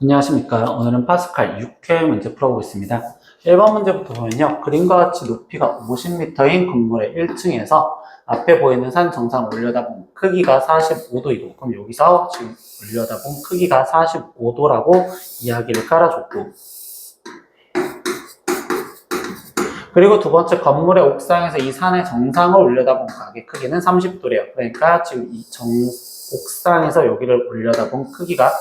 안녕하십니까. 오늘은 파스칼 6회 문제 풀어보겠습니다. 1번 문제부터 보면요. 그림과 같이 높이가 50m인 건물의 1층에서 앞에 보이는 산 정상 올려다보면 크기가 45도이고, 그럼 여기서 지금 올려다보면 크기가 45도라고 이야기를 깔아줬고, 그리고 두 번째 건물의 옥상에서 이 산의 정상을 올려다본 가게 크기는 30도래요. 그러니까 지금 이 옥상에서 여기를 올려다본 크기가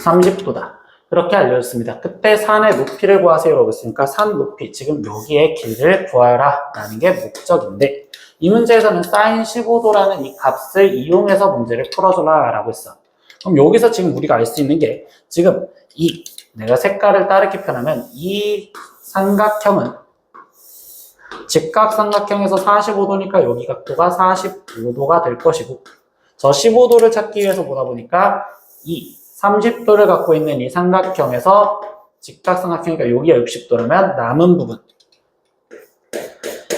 30도다. 그렇게 알려졌습니다. 그때 산의 높이를 구하세요라고 했으니까 산 높이, 지금 여기에 길이를 구하라 라는 게 목적인데, 이 문제에서는 사인 15도라는 이 값을 이용해서 문제를 풀어줘라 라고 했어. 그럼 여기서 지금 우리가 알 수 있는 게, 지금 내가 색깔을 다르게 표현하면 이 삼각형은 직각삼각형에서 45도니까 여기 각도가 45도가 될 것이고, 저 15도를 찾기 위해서 보다 보니까 이 30도를 갖고 있는 이 삼각형에서 직각삼각형이니까 여기가 60도라면 남은 부분,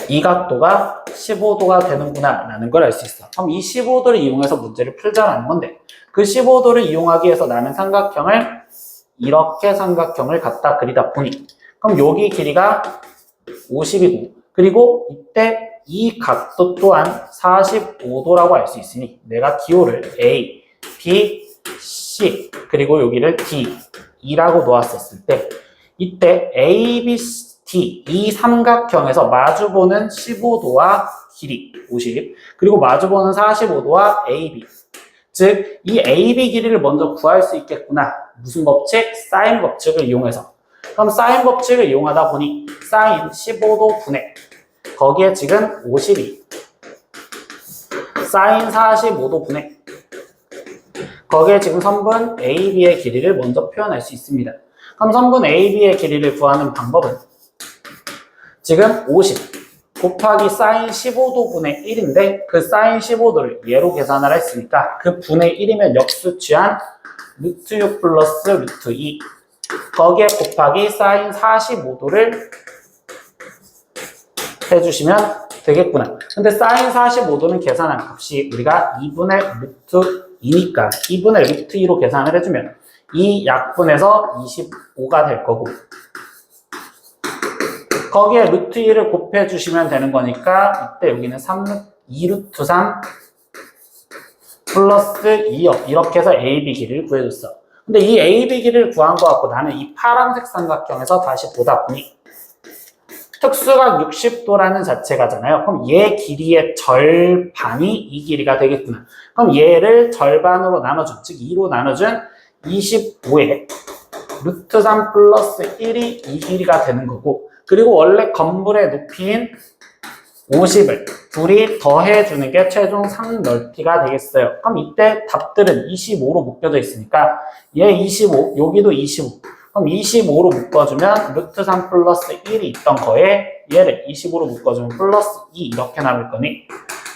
이 각도가 15도가 되는구나 라는 걸 알 수 있어. 그럼 이 15도를 이용해서 문제를 풀자라는 건데, 그 15도를 이용하기 위해서 나는 삼각형을 이렇게 삼각형을 갖다 그리다 보니, 그럼 여기 길이가 50이고, 그리고 이때 이 각도 또한 45도라고 알 수 있으니 내가 기호를 A, B, C, 그리고 여기를 D, E라고 놓았었을 때, 이때 A, B, D, 이 삼각형에서 마주보는 15도와 길이 50, 그리고 마주보는 45도와 AB, 즉 이 AB 길이를 먼저 구할 수 있겠구나. 무슨 법칙? 사인 법칙을 이용해서. 그럼 사인 법칙을 이용하다 보니 사인 15도 분의, 거기에 지금 50이 사인 45도 분의, 거기에 지금 선분 AB의 길이를 먼저 표현할 수 있습니다. 그럼 선분 AB의 길이를 구하는 방법은 지금 50 곱하기 사인 15도 분의 1인데, 그 사인 15도를 얘로 계산을 했으니까 그 분의 1이면 역수 취한 루트 6 플러스 루트 2, 거기에 곱하기 사인 45도를 해주시면 되겠구나. 근데 사인 45도는 계산한 값이 우리가 2분의 루트 2니까 2분의 루트 2로 계산을 해주면 이 약분에서 25가 될 거고, 거기에 루트 2를 곱해주시면 되는 거니까 이때 여기는 2루트 3 플러스 2요. 이렇게 해서 AB 길이를 구해줬어. 근데 이 AB 길이를 구한 거 같고 나는 이 파란색 삼각형에서 다시 보다 보니 특수각 60도라는 자체가잖아요. 그럼 얘 길이의 절반이 이 길이가 되겠구나. 그럼 얘를 절반으로 나눠준, 즉 2로 나눠준 25에 루트 3 플러스 1이 이 길이가 되는 거고, 그리고 원래 건물의 높이인 50을 둘이 더해주는 게 최종 상 넓이가 되겠어요. 그럼 이때 답들은 25로 묶여져 있으니까 얘 25, 여기도 25. 그럼 25로 묶어주면 루트 3 플러스 1이 있던 거에 얘를 25로 묶어주면 플러스 2 이렇게 남을 거니,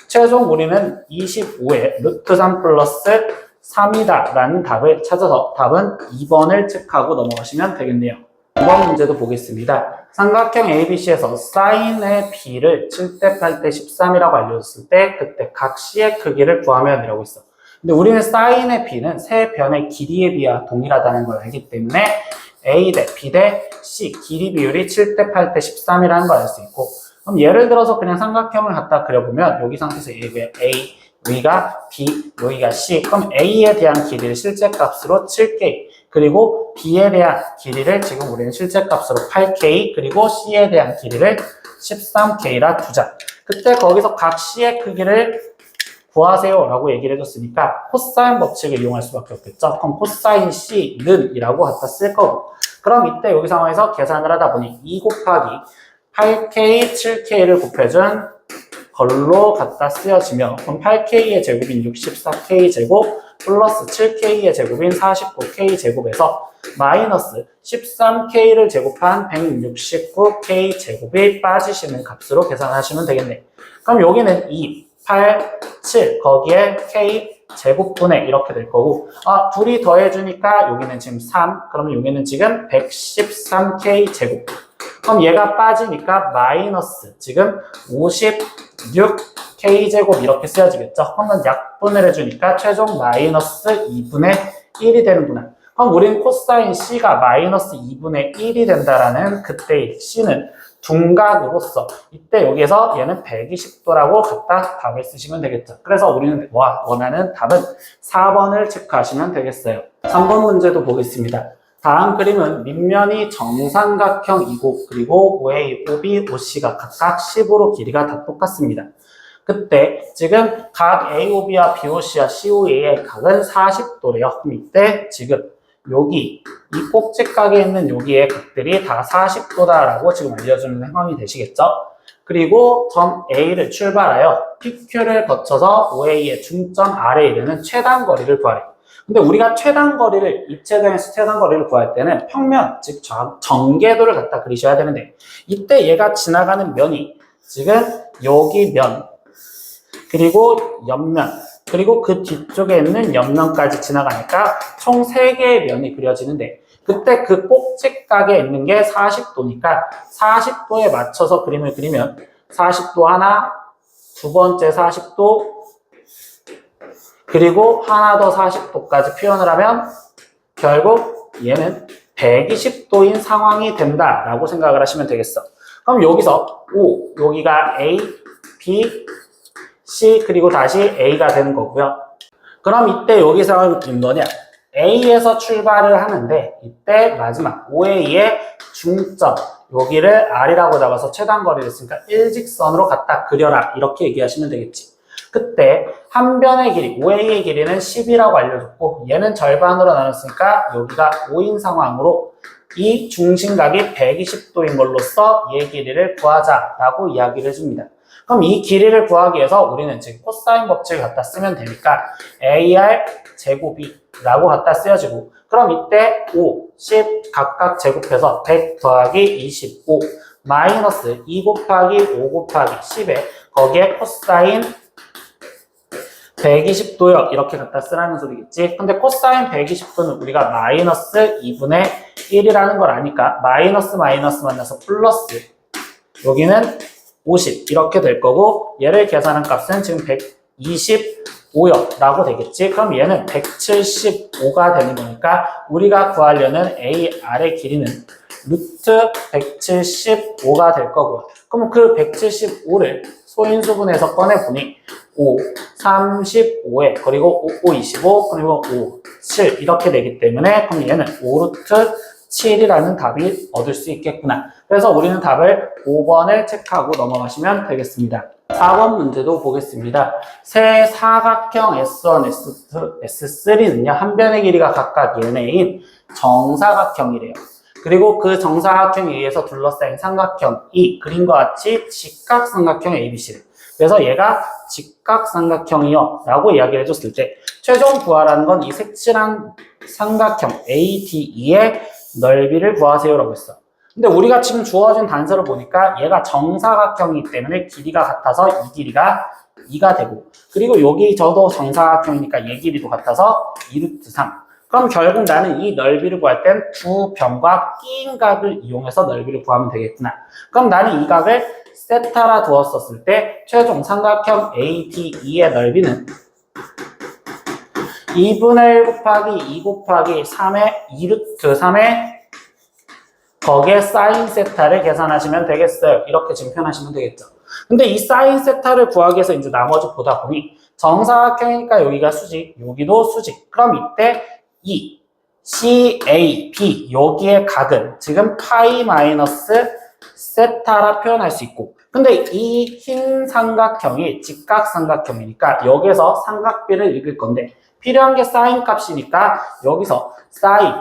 최종 우리는 25에 루트 3 플러스 3이다 라는 답을 찾아서 답은 2번을 체크하고 넘어가시면 되겠네요. 이번 문제도 보겠습니다. 삼각형 ABC에서 사인의 B를 7대 8대 13이라고 알려줬을 때 그때 각 C의 크기를 구하면 이라고 있어. 근데 우리는 사인의 B는 세 변의 길이에 비하 동일하다는 걸 알기 때문에 A 대 B 대 C 길이 비율이 7대 8대 13이라는 걸 알 수 있고, 그럼 예를 들어서 그냥 삼각형을 갖다 그려보면 여기 상태에서 A, 여기가 B, 여기가 C, 그럼 A에 대한 길이를 실제 값으로 7K, 그리고 B에 대한 길이를 지금 우리는 실제 값으로 8K, 그리고 C에 대한 길이를 13K라 두자. 그때 거기서 각 C의 크기를 구하세요 라고 얘기를 해줬으니까 코사인 법칙을 이용할 수밖에 없겠죠. 그럼 코사인 C는 이라고 갖다 쓸 거고, 그럼 이때 여기 상황에서 계산을 하다 보니 2 곱하기 8K, 7K를 곱해준 걸로 갖다 쓰여지며, 그럼 8K의 제곱인 64K 제곱 플러스 7K의 제곱인 49K 제곱에서 마이너스 13K를 제곱한 169K 제곱이 빠지시는 값으로 계산하시면 되겠네. 그럼 여기는 2, 8, 7 거기에 K 제곱분의 이렇게 될 거고, 둘이 더해주니까 여기는 지금 3, 그러면 여기는 지금 113K 제곱 그럼 얘가 빠지니까 마이너스 지금 56k제곱 이렇게 쓰여지겠죠. 그러면 약분을 해주니까 최종 마이너스 2분의 1이 되는구나. 그럼 우린 코사인 C가 마이너스 2분의 1이 된다라는 그때의 C는 둔각으로서 이때 여기에서 얘는 120도라고 갖다 답을 쓰시면 되겠죠. 그래서 우리는 원하는 답은 4번을 체크하시면 되겠어요. 3번 문제도 보겠습니다. 다음 그림은 밑면이 정삼각형이고 그리고 OA, OB, OC가 각각 10으로 길이가 다 똑같습니다. 그때 지금 각 AOB와 BOC와 COA의 각은 40도래요. 그럼 이때 지금 여기 이 꼭지각에 있는 여기의 각들이 다 40도다라고 지금 알려주는 상황이 되시겠죠? 그리고 점 A를 출발하여 PQ를 거쳐서 OA의 중점 R에 이르는 최단 거리를 구하래요. 근데 우리가 최단 거리를 입체장에서 최단 거리를 구할 때는 평면, 즉 전개도를 갖다 그리셔야 되는데 이때 얘가 지나가는 면이 지금 여기 면 그리고 옆면 그리고 그 뒤쪽에 있는 옆면까지 지나가니까 총 3개의 면이 그려지는데 그때 그 꼭지각에 있는 게 40도니까 40도에 맞춰서 그림을 그리면 40도 하나, 두 번째 40도 그리고 하나 더 40도까지 표현을 하면 결국 얘는 120도인 상황이 된다라고 생각을 하시면 되겠어. 그럼 여기서 O, 여기가 A, B, C 그리고 다시 A가 되는 거고요. 그럼 이때 여기서 뭐냐? A에서 출발을 하는데 이때 마지막 OA의 중점 여기를 R이라고 잡아서 최단 거리를 했으니까 일직선으로 갖다 그려라 이렇게 얘기하시면 되겠지. 그때 한 변의 길이 OA의 길이는 10이라고 알려줬고 얘는 절반으로 나눴으니까 여기가 5인 상황으로 이 중심각이 120도인 걸로써 얘 길이를 구하자라고 이야기를 해줍니다. 그럼 이 길이를 구하기 위해서 우리는 지금 코사인 법칙을 갖다 쓰면 되니까 AR 제곱이라고 갖다 쓰여지고 그럼 이때 5, 10 각각 제곱해서 100 더하기 25 마이너스 2 곱하기 5 곱하기 10에 거기에 코사인 120도요 이렇게 갖다 쓰라는 소리겠지. 근데 코사인 120도는 우리가 마이너스 2분의 1이라는 걸 아니까 마이너스 마이너스 만나서 플러스 여기는 50 이렇게 될 거고 얘를 계산한 값은 지금 125요 라고 되겠지. 그럼 얘는 175가 되는 거니까 우리가 구하려는 AR의 길이는 루트 175가 될 거고요. 그럼 그 175를 소인수분해서 꺼내보니 5, 35에 그리고 5, 25 그리고 5, 7 이렇게 되기 때문에 그럼 얘는 5루트 7이라는 답이 얻을 수 있겠구나. 그래서 우리는 답을 5번을 체크하고 넘어가시면 되겠습니다. 4번 문제도 보겠습니다. 세 사각형 S1, S2, S3는요. 한 변의 길이가 각각 얘네인 정사각형이래요. 그리고 그 정사각형에 의해서 둘러싸인 삼각형이 그림과 같이 직각삼각형 ABC래요. 그래서 얘가 직각삼각형이요 라고 이야기를 해줬을 때 최종 구하라는 건 이 색칠한 삼각형 ADE의 넓이를 구하세요 라고 했어. 근데 우리가 지금 주어진 단서를 보니까 얘가 정사각형이기 때문에 길이가 같아서 이 길이가 2가 되고 그리고 여기 저도 정사각형이니까 얘 길이도 같아서 2루트 3. 그럼 결국 나는 이 넓이를 구할 땐 두 변과 끼인 각을 이용해서 넓이를 구하면 되겠구나. 그럼 나는 이 각을 세타라 두었었을 때 최종 삼각형 ADE의 넓이는 2분의 1 곱하기 2 곱하기 3의 2루트 3의 거기에 사인 세타를 계산하시면 되겠어요. 이렇게 지금 표현하시면 되겠죠. 근데 이 사인 세타를 구하기 위해서 이제 나머지 보다 보니 정사각형이니까 여기가 수직, 여기도 수직. 그럼 이때 이 CAB 여기의 각은 지금 파이 마이너스 세타라 표현할 수 있고 근데 이 흰 삼각형이 직각삼각형이니까 여기서 삼각비를 읽을 건데 필요한 게 사인 값이니까 여기서 사인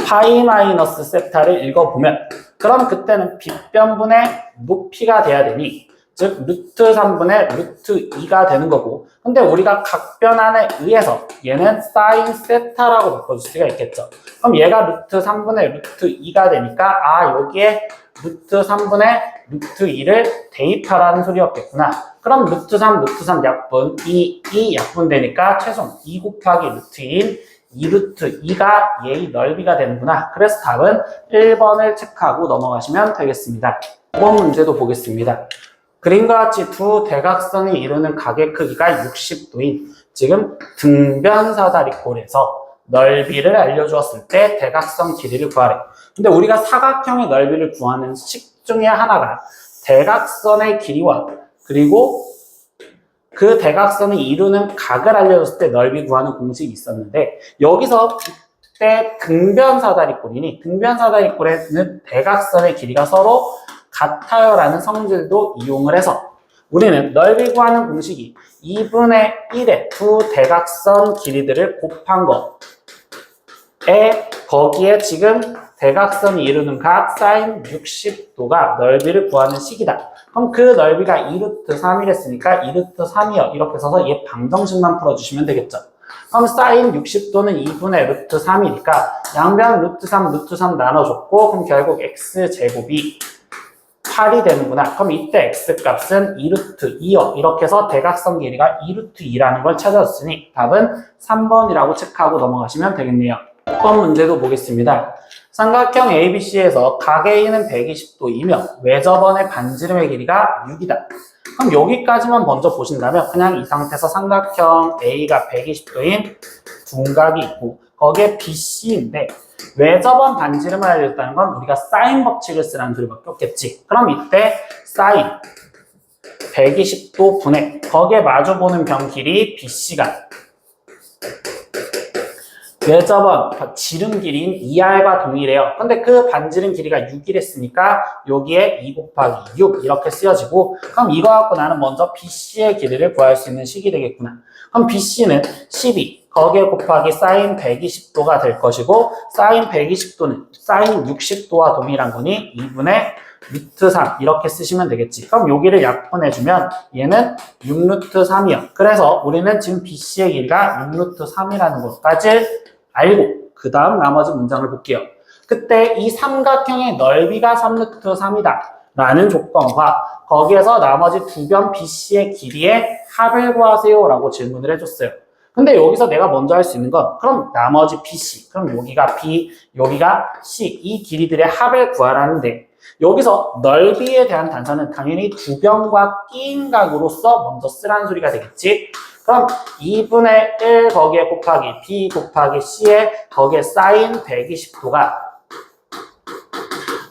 파이 마이너스 세타를 읽어보면 그럼 그때는 빗변분의 높이가 돼야 되니 즉 루트 3분의 루트 2가 되는 거고 근데 우리가 각변환에 의해서 얘는 사인 세타라고 바꿔줄 수가 있겠죠. 그럼 얘가 루트 3분의 루트 2가 되니까 아 여기에 루트 3분의 루트 2를 대입하라는 소리였겠구나. 그럼 루트 3 약분 2 약분되니까 최종 2 곱하기 루트 2인 2루트 2가 얘의 넓이가 되는구나. 그래서 답은 1번을 체크하고 넘어가시면 되겠습니다. 이번 문제도 보겠습니다. 그림과 같이 두 대각선이 이루는 각의 크기가 60도인 지금 등변사다리꼴에서 넓이를 알려주었을 때 대각선 길이를 구하래. 근데 우리가 사각형의 넓이를 구하는 식 중에 하나가 대각선의 길이와 그리고 그 대각선이 이루는 각을 알려줬을 때 넓이 구하는 공식이 있었는데 여기서 이때 등변사다리꼴이니 등변사다리꼴에는 대각선의 길이가 서로 같아요 라는 성질도 이용을 해서 우리는 넓이 구하는 공식이 2분의 1의 두 대각선 길이들을 곱한 거에 거기에 지금 대각선이 이루는 각 사인 60도가 넓이를 구하는 식이다. 그럼 그 넓이가 2루트 3이랬으니까 2루트 3이요. 이렇게 써서 얘 방정식만 풀어주시면 되겠죠. 그럼 사인 60도는 2분의 루트 3이니까 양변 루트 3 나눠줬고 그럼 결국 x제곱이 8이 되는구나. 그럼 이때 x값은 2루트 2요. 이렇게 해서 대각선 길이가 2루트 2라는 걸 찾아줬으니 답은 3번이라고 체크하고 넘어가시면 되겠네요. 6번 문제도 보겠습니다. 삼각형 ABC에서 각 A는 120도이며 외접원의 반지름의 길이가 6이다. 그럼 여기까지만 먼저 보신다면 그냥 이 상태에서 삼각형 A가 120도인 둔각이 있고 거기에 BC인데 외접원 반지름을 알려줬다는 건 우리가 사인 법칙을 쓰라는 소리밖에 없겠지. 그럼 이때 사인 120도 분의 거기에 마주보는 변 길이 BC가 외접원 지름 길이인 2R과 동일해요. 근데 그 반지름 길이가 6이랬으니까 여기에 2 곱하기 6 이렇게 쓰여지고 그럼 이거 갖고 나는 먼저 BC의 길이를 구할 수 있는 식이 되겠구나. 그럼 BC는 12 거기에 곱하기 사인 120도가 될 것이고 사인 120도는 사인 60도와 동일한 거니 2분의 루트 3 이렇게 쓰시면 되겠지. 그럼 여기를 약분해주면 얘는 6루트 3이요. 그래서 우리는 지금 BC의 길이가 6루트 3이라는 것까지 알고 그 다음 나머지 문장을 볼게요. 그때 이 삼각형의 넓이가 3루트 3이다 라는 조건과 거기에서 나머지 두 변 BC의 길이의 합을 구하세요 라고 질문을 해줬어요. 근데 여기서 내가 먼저 할 수 있는 건 그럼 나머지 BC 그럼 여기가 B 여기가 C 이 길이들의 합을 구하라는데 여기서 넓이에 대한 단서는 당연히 두 변과 끼인 각으로서 먼저 쓰라는 소리가 되겠지. 그럼 2분의 1 거기에 곱하기 B 곱하기 C에 거기에 사인 120도가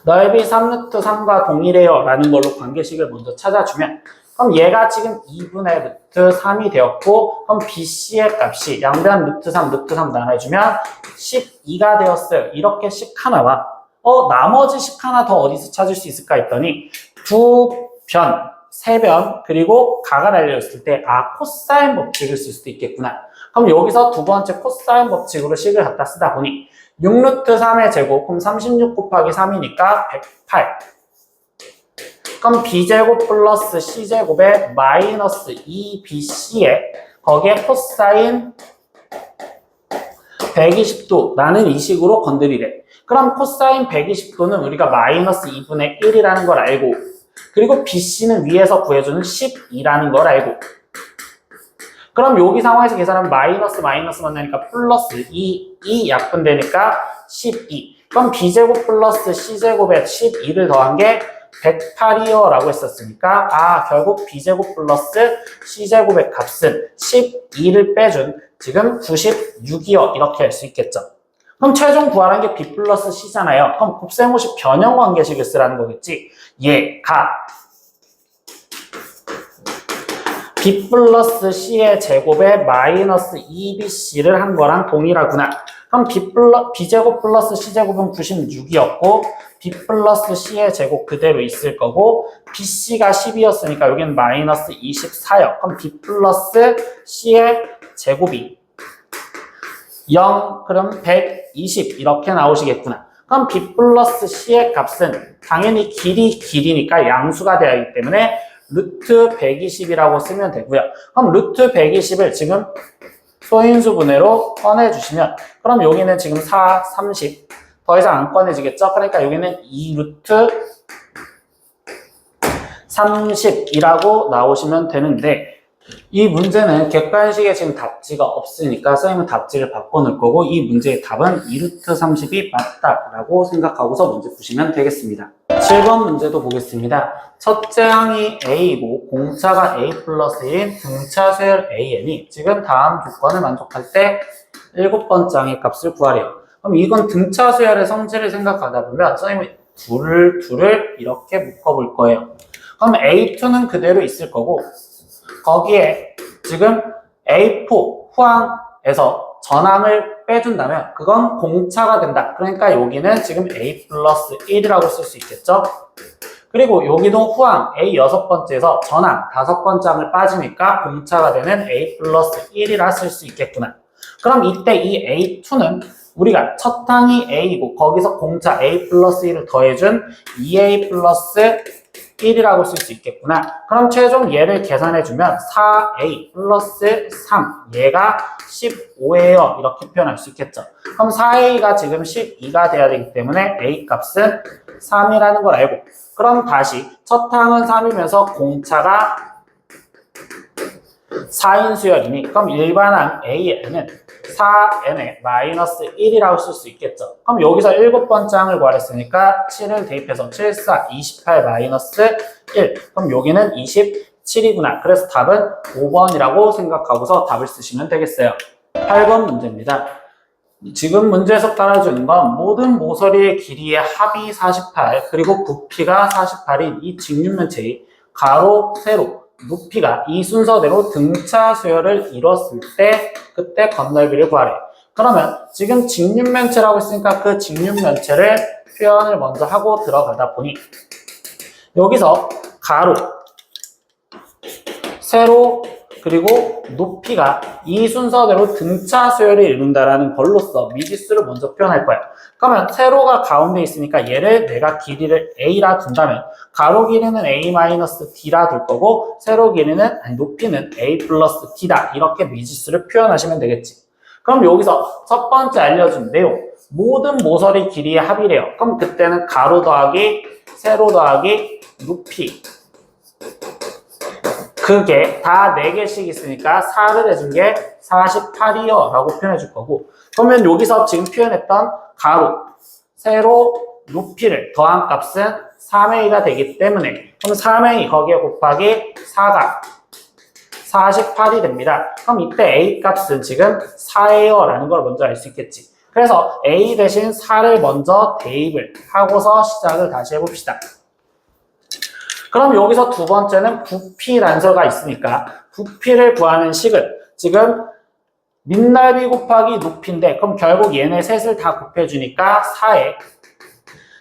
넓이 3루트 3과 동일해요 라는 걸로 관계식을 먼저 찾아주면 그럼 얘가 지금 2분의 루트 3이 되었고 그럼 BC의 값이 양변 루트 3 나눠주면 12가 되었어요. 이렇게 식 하나와 나머지 식 하나 더 어디서 찾을 수 있을까 했더니 두 변, 세 변, 그리고 각을 알려줬을 때 코사인 법칙을 쓸 수도 있겠구나. 그럼 여기서 두 번째 코사인 법칙으로 식을 갖다 쓰다 보니 6루트 3의 제곱, 그럼 36 곱하기 3이니까 108. 그럼 B제곱 플러스 C제곱에 마이너스 2BC에 거기에 코사인 120도라는 이 식으로 건드리래. 그럼 코사인 120도는 우리가 마이너스 2분의 1이라는 걸 알고 그리고 BC는 위에서 구해주는 12라는 걸 알고 그럼 여기 상황에서 계산하면 마이너스 만나니까 플러스 2 약분되니까 12 그럼 B제곱 플러스 C제곱에 12를 더한 게 108이요 라고 했었으니까 결국 B제곱 플러스 C제곱의 값은 12를 빼준 지금 96이요 이렇게 할 수 있겠죠. 그럼 최종 구하라는 게 B 플러스 C잖아요. 그럼 곱셈50 변형 관계식을 쓰라는 거겠지. 얘가 B 플러스 C의 제곱에 마이너스 2BC를 한 거랑 동일하구나. 그럼 B제곱 플러스 C제곱은 96이었고 B 플러스 C의 제곱 그대로 있을 거고 BC가 10이었으니까 여기는 마이너스 24요. 그럼 B 플러스 C의 제곱이 0, 그럼 120 이렇게 나오시겠구나. 그럼 B 플러스 C의 값은 당연히 길이니까 양수가 되어 있기 때문에 루트 120이라고 쓰면 되고요. 그럼 루트 120을 지금 소인수 분해로 꺼내주시면 그럼 여기는 지금 4, 30 더 이상 안 꺼내지겠죠? 그러니까 여기는 2 루트 30이라고 나오시면 되는데 이 문제는 객관식에 지금 답지가 없으니까 선생님은 답지를 바꿔놓을 거고 이 문제의 답은 2루트 30이 맞다라고 생각하고서 문제 푸시면 되겠습니다. 7번 문제도 보겠습니다. 첫째 항이 A이고 공차가 A 플러스 1인 등차 수열 AN이 지금 다음 조건을 만족할 때 7번째 항의 값을 구하래요. 그럼 이건 등차 수열의 성질을 생각하다 보면 선생님이 둘을 이렇게 묶어볼 거예요. 그럼 A2는 그대로 있을 거고 거기에 지금 A4 후항에서 전항을 빼준다면 그건 공차가 된다. 그러니까 여기는 지금 A 플러스 1이라고 쓸 수 있겠죠. 그리고 여기도 후항 A 6번째에서 전항 5번째 항을 빠지니까 공차가 되는 A 플러스 1이라 쓸 수 있겠구나. 그럼 이때 이 A2는 우리가 첫 항이 A이고 거기서 공차 A 플러스 1을 더해준 2A 플러스 1이라고 쓸 수 있겠구나. 그럼 최종 얘를 계산해주면 4A 플러스 3 얘가 15예요. 이렇게 표현할 수 있겠죠. 그럼 4A가 지금 12가 돼야 되기 때문에 A 값은 3이라는 걸 알고 그럼 다시 첫 항은 3이면서 공차가 4인 수열이니 그럼 일반항 A에는 4n에 마이너스 1이라고 쓸 수 있겠죠. 그럼 여기서 7번째 항을 구하랬으니까 7을 대입해서 7, 4, 28 마이너스 1 그럼 여기는 27이구나. 그래서 답은 5번이라고 생각하고서 답을 쓰시면 되겠어요. 8번 문제입니다. 지금 문제에서 따라주는 건 모든 모서리의 길이의 합이 48 그리고 부피가 48인 이 직육면체의 가로, 세로 높이가 이 순서대로 등차 수열을 이뤘을 때 그때 건널비를 구하래. 그러면 지금 직육면체라고 했으니까 그 직육면체를 표현을 먼저 하고 들어가다 보니 여기서 가로, 세로, 그리고 높이가 이 순서대로 등차 수열을 이룬다라는 걸로써 미지수를 먼저 표현할 거야. 그러면 세로가 가운데 있으니까 얘를 내가 길이를 A라 둔다면 가로 길이는 A-D라 둘 거고 세로 길이는 높이는 A 플러스 D다. 이렇게 미지수를 표현하시면 되겠지. 그럼 여기서 첫 번째 알려준 내용 모든 모서리 길이의 합이래요. 그럼 그때는 가로 더하기 세로 더하기 높이 그게 다 4개씩 있으니까 4를 해준 게 48이요 라고 표현해 줄 거고 그러면 여기서 지금 표현했던 가로, 세로, 높이를 더한 값은 3A가 되기 때문에 그럼 3A 거기에 곱하기 4가 48이 됩니다. 그럼 이때 A 값은 지금 4예요 라는 걸 먼저 알 수 있겠지. 그래서 A 대신 4를 먼저 대입을 하고서 시작을 다시 해봅시다. 그럼 여기서 두 번째는 부피 단서가 있으니까 부피를 구하는 식은 지금 밑넓이 곱하기 높이인데 그럼 결국 얘네 셋을 다 곱해주니까 4에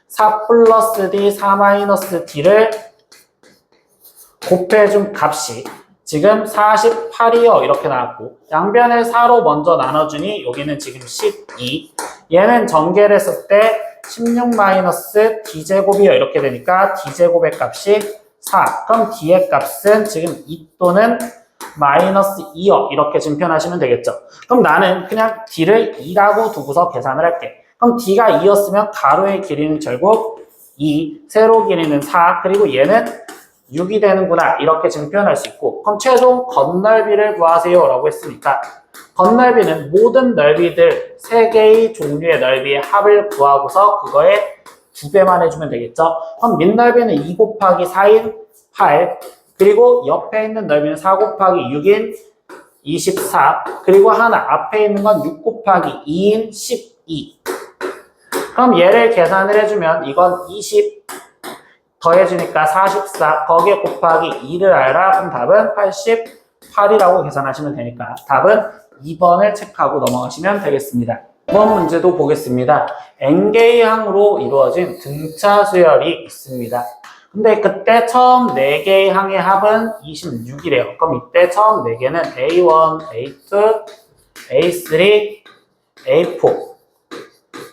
4 플러스 D, 4 마이너스 D를 곱해준 값이 지금 48이요 이렇게 나왔고 양변을 4로 먼저 나눠주니 여기는 지금 12 얘는 전개를 했을 때 16 마이너스 D제곱이요 이렇게 되니까 D제곱의 값이 4. 그럼 D의 값은 지금 2 또는 마이너스 2요. 이렇게 지금 표현하시면 되겠죠. 그럼 나는 그냥 D를 2라고 두고서 계산을 할게. 그럼 D가 2였으면 가로의 길이는 결국 2, 세로 길이는 4, 그리고 얘는 6이 되는구나. 이렇게 지금 표현할 수 있고 그럼 최종 건널비를 구하세요 라고 했으니까 건널비는 모든 넓이들 3개의 종류의 넓이의 합을 구하고서 그거에 2배만 해주면 되겠죠. 그럼 밑넓이는 2 곱하기 4인 8 그리고 옆에 있는 넓이는 4 곱하기 6인 24 그리고 하나 앞에 있는 건 6 곱하기 2인 12 그럼 얘를 계산을 해주면 이건 20 더해주니까 44 거기에 곱하기 2를 알아. 그럼 답은 88이라고 계산하시면 되니까 답은 2번을 체크하고 넘어가시면 되겠습니다. 이번 문제도 보겠습니다. N개의 항으로 이루어진 등차 수열이 있습니다. 근데 그때 처음 4개의 항의 합은 26이래요. 그럼 이때 처음 4개는 A1, A2, A3, A4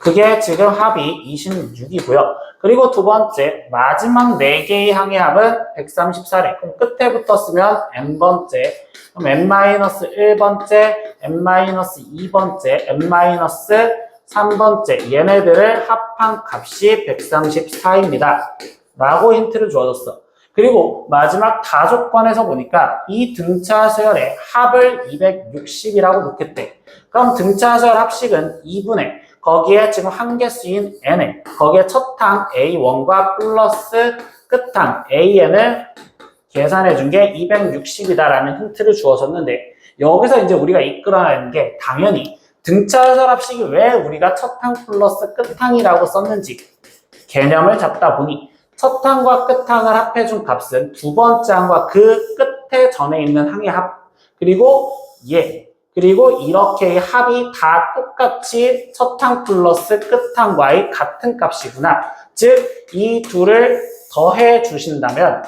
그게 지금 합이 26이고요. 그리고 두 번째 마지막 4개의 항의 합은 134래. 그럼 끝에 붙었으면 n번째 그럼 n-1번째, n-2번째, n-3번째 얘네들을 합한 값이 134입니다. 라고 힌트를 주어줬어. 그리고 마지막 다조건에서 보니까 이 등차 수열의 합을 260이라고 놓겠대. 그럼 등차 수열 합식은 2분의 거기에 지금 한 개수인 n에 거기에 첫 항 a1과 플러스 끝항 an을 계산해 준 게 260이다라는 힌트를 주어졌는데 여기서 이제 우리가 이끌어내는 게 당연히 등차 수열 합식이 왜 우리가 첫 항 플러스 끝항이라고 썼는지 개념을 잡다 보니 첫 항과 끝 항을 합해준 값은 두 번째 항과 그 끝에 전에 있는 항의 합 그리고 그리고 이렇게 합이 다 똑같이 첫 항 플러스 끝 항과의 같은 값이구나. 즉 이 둘을 더해 주신다면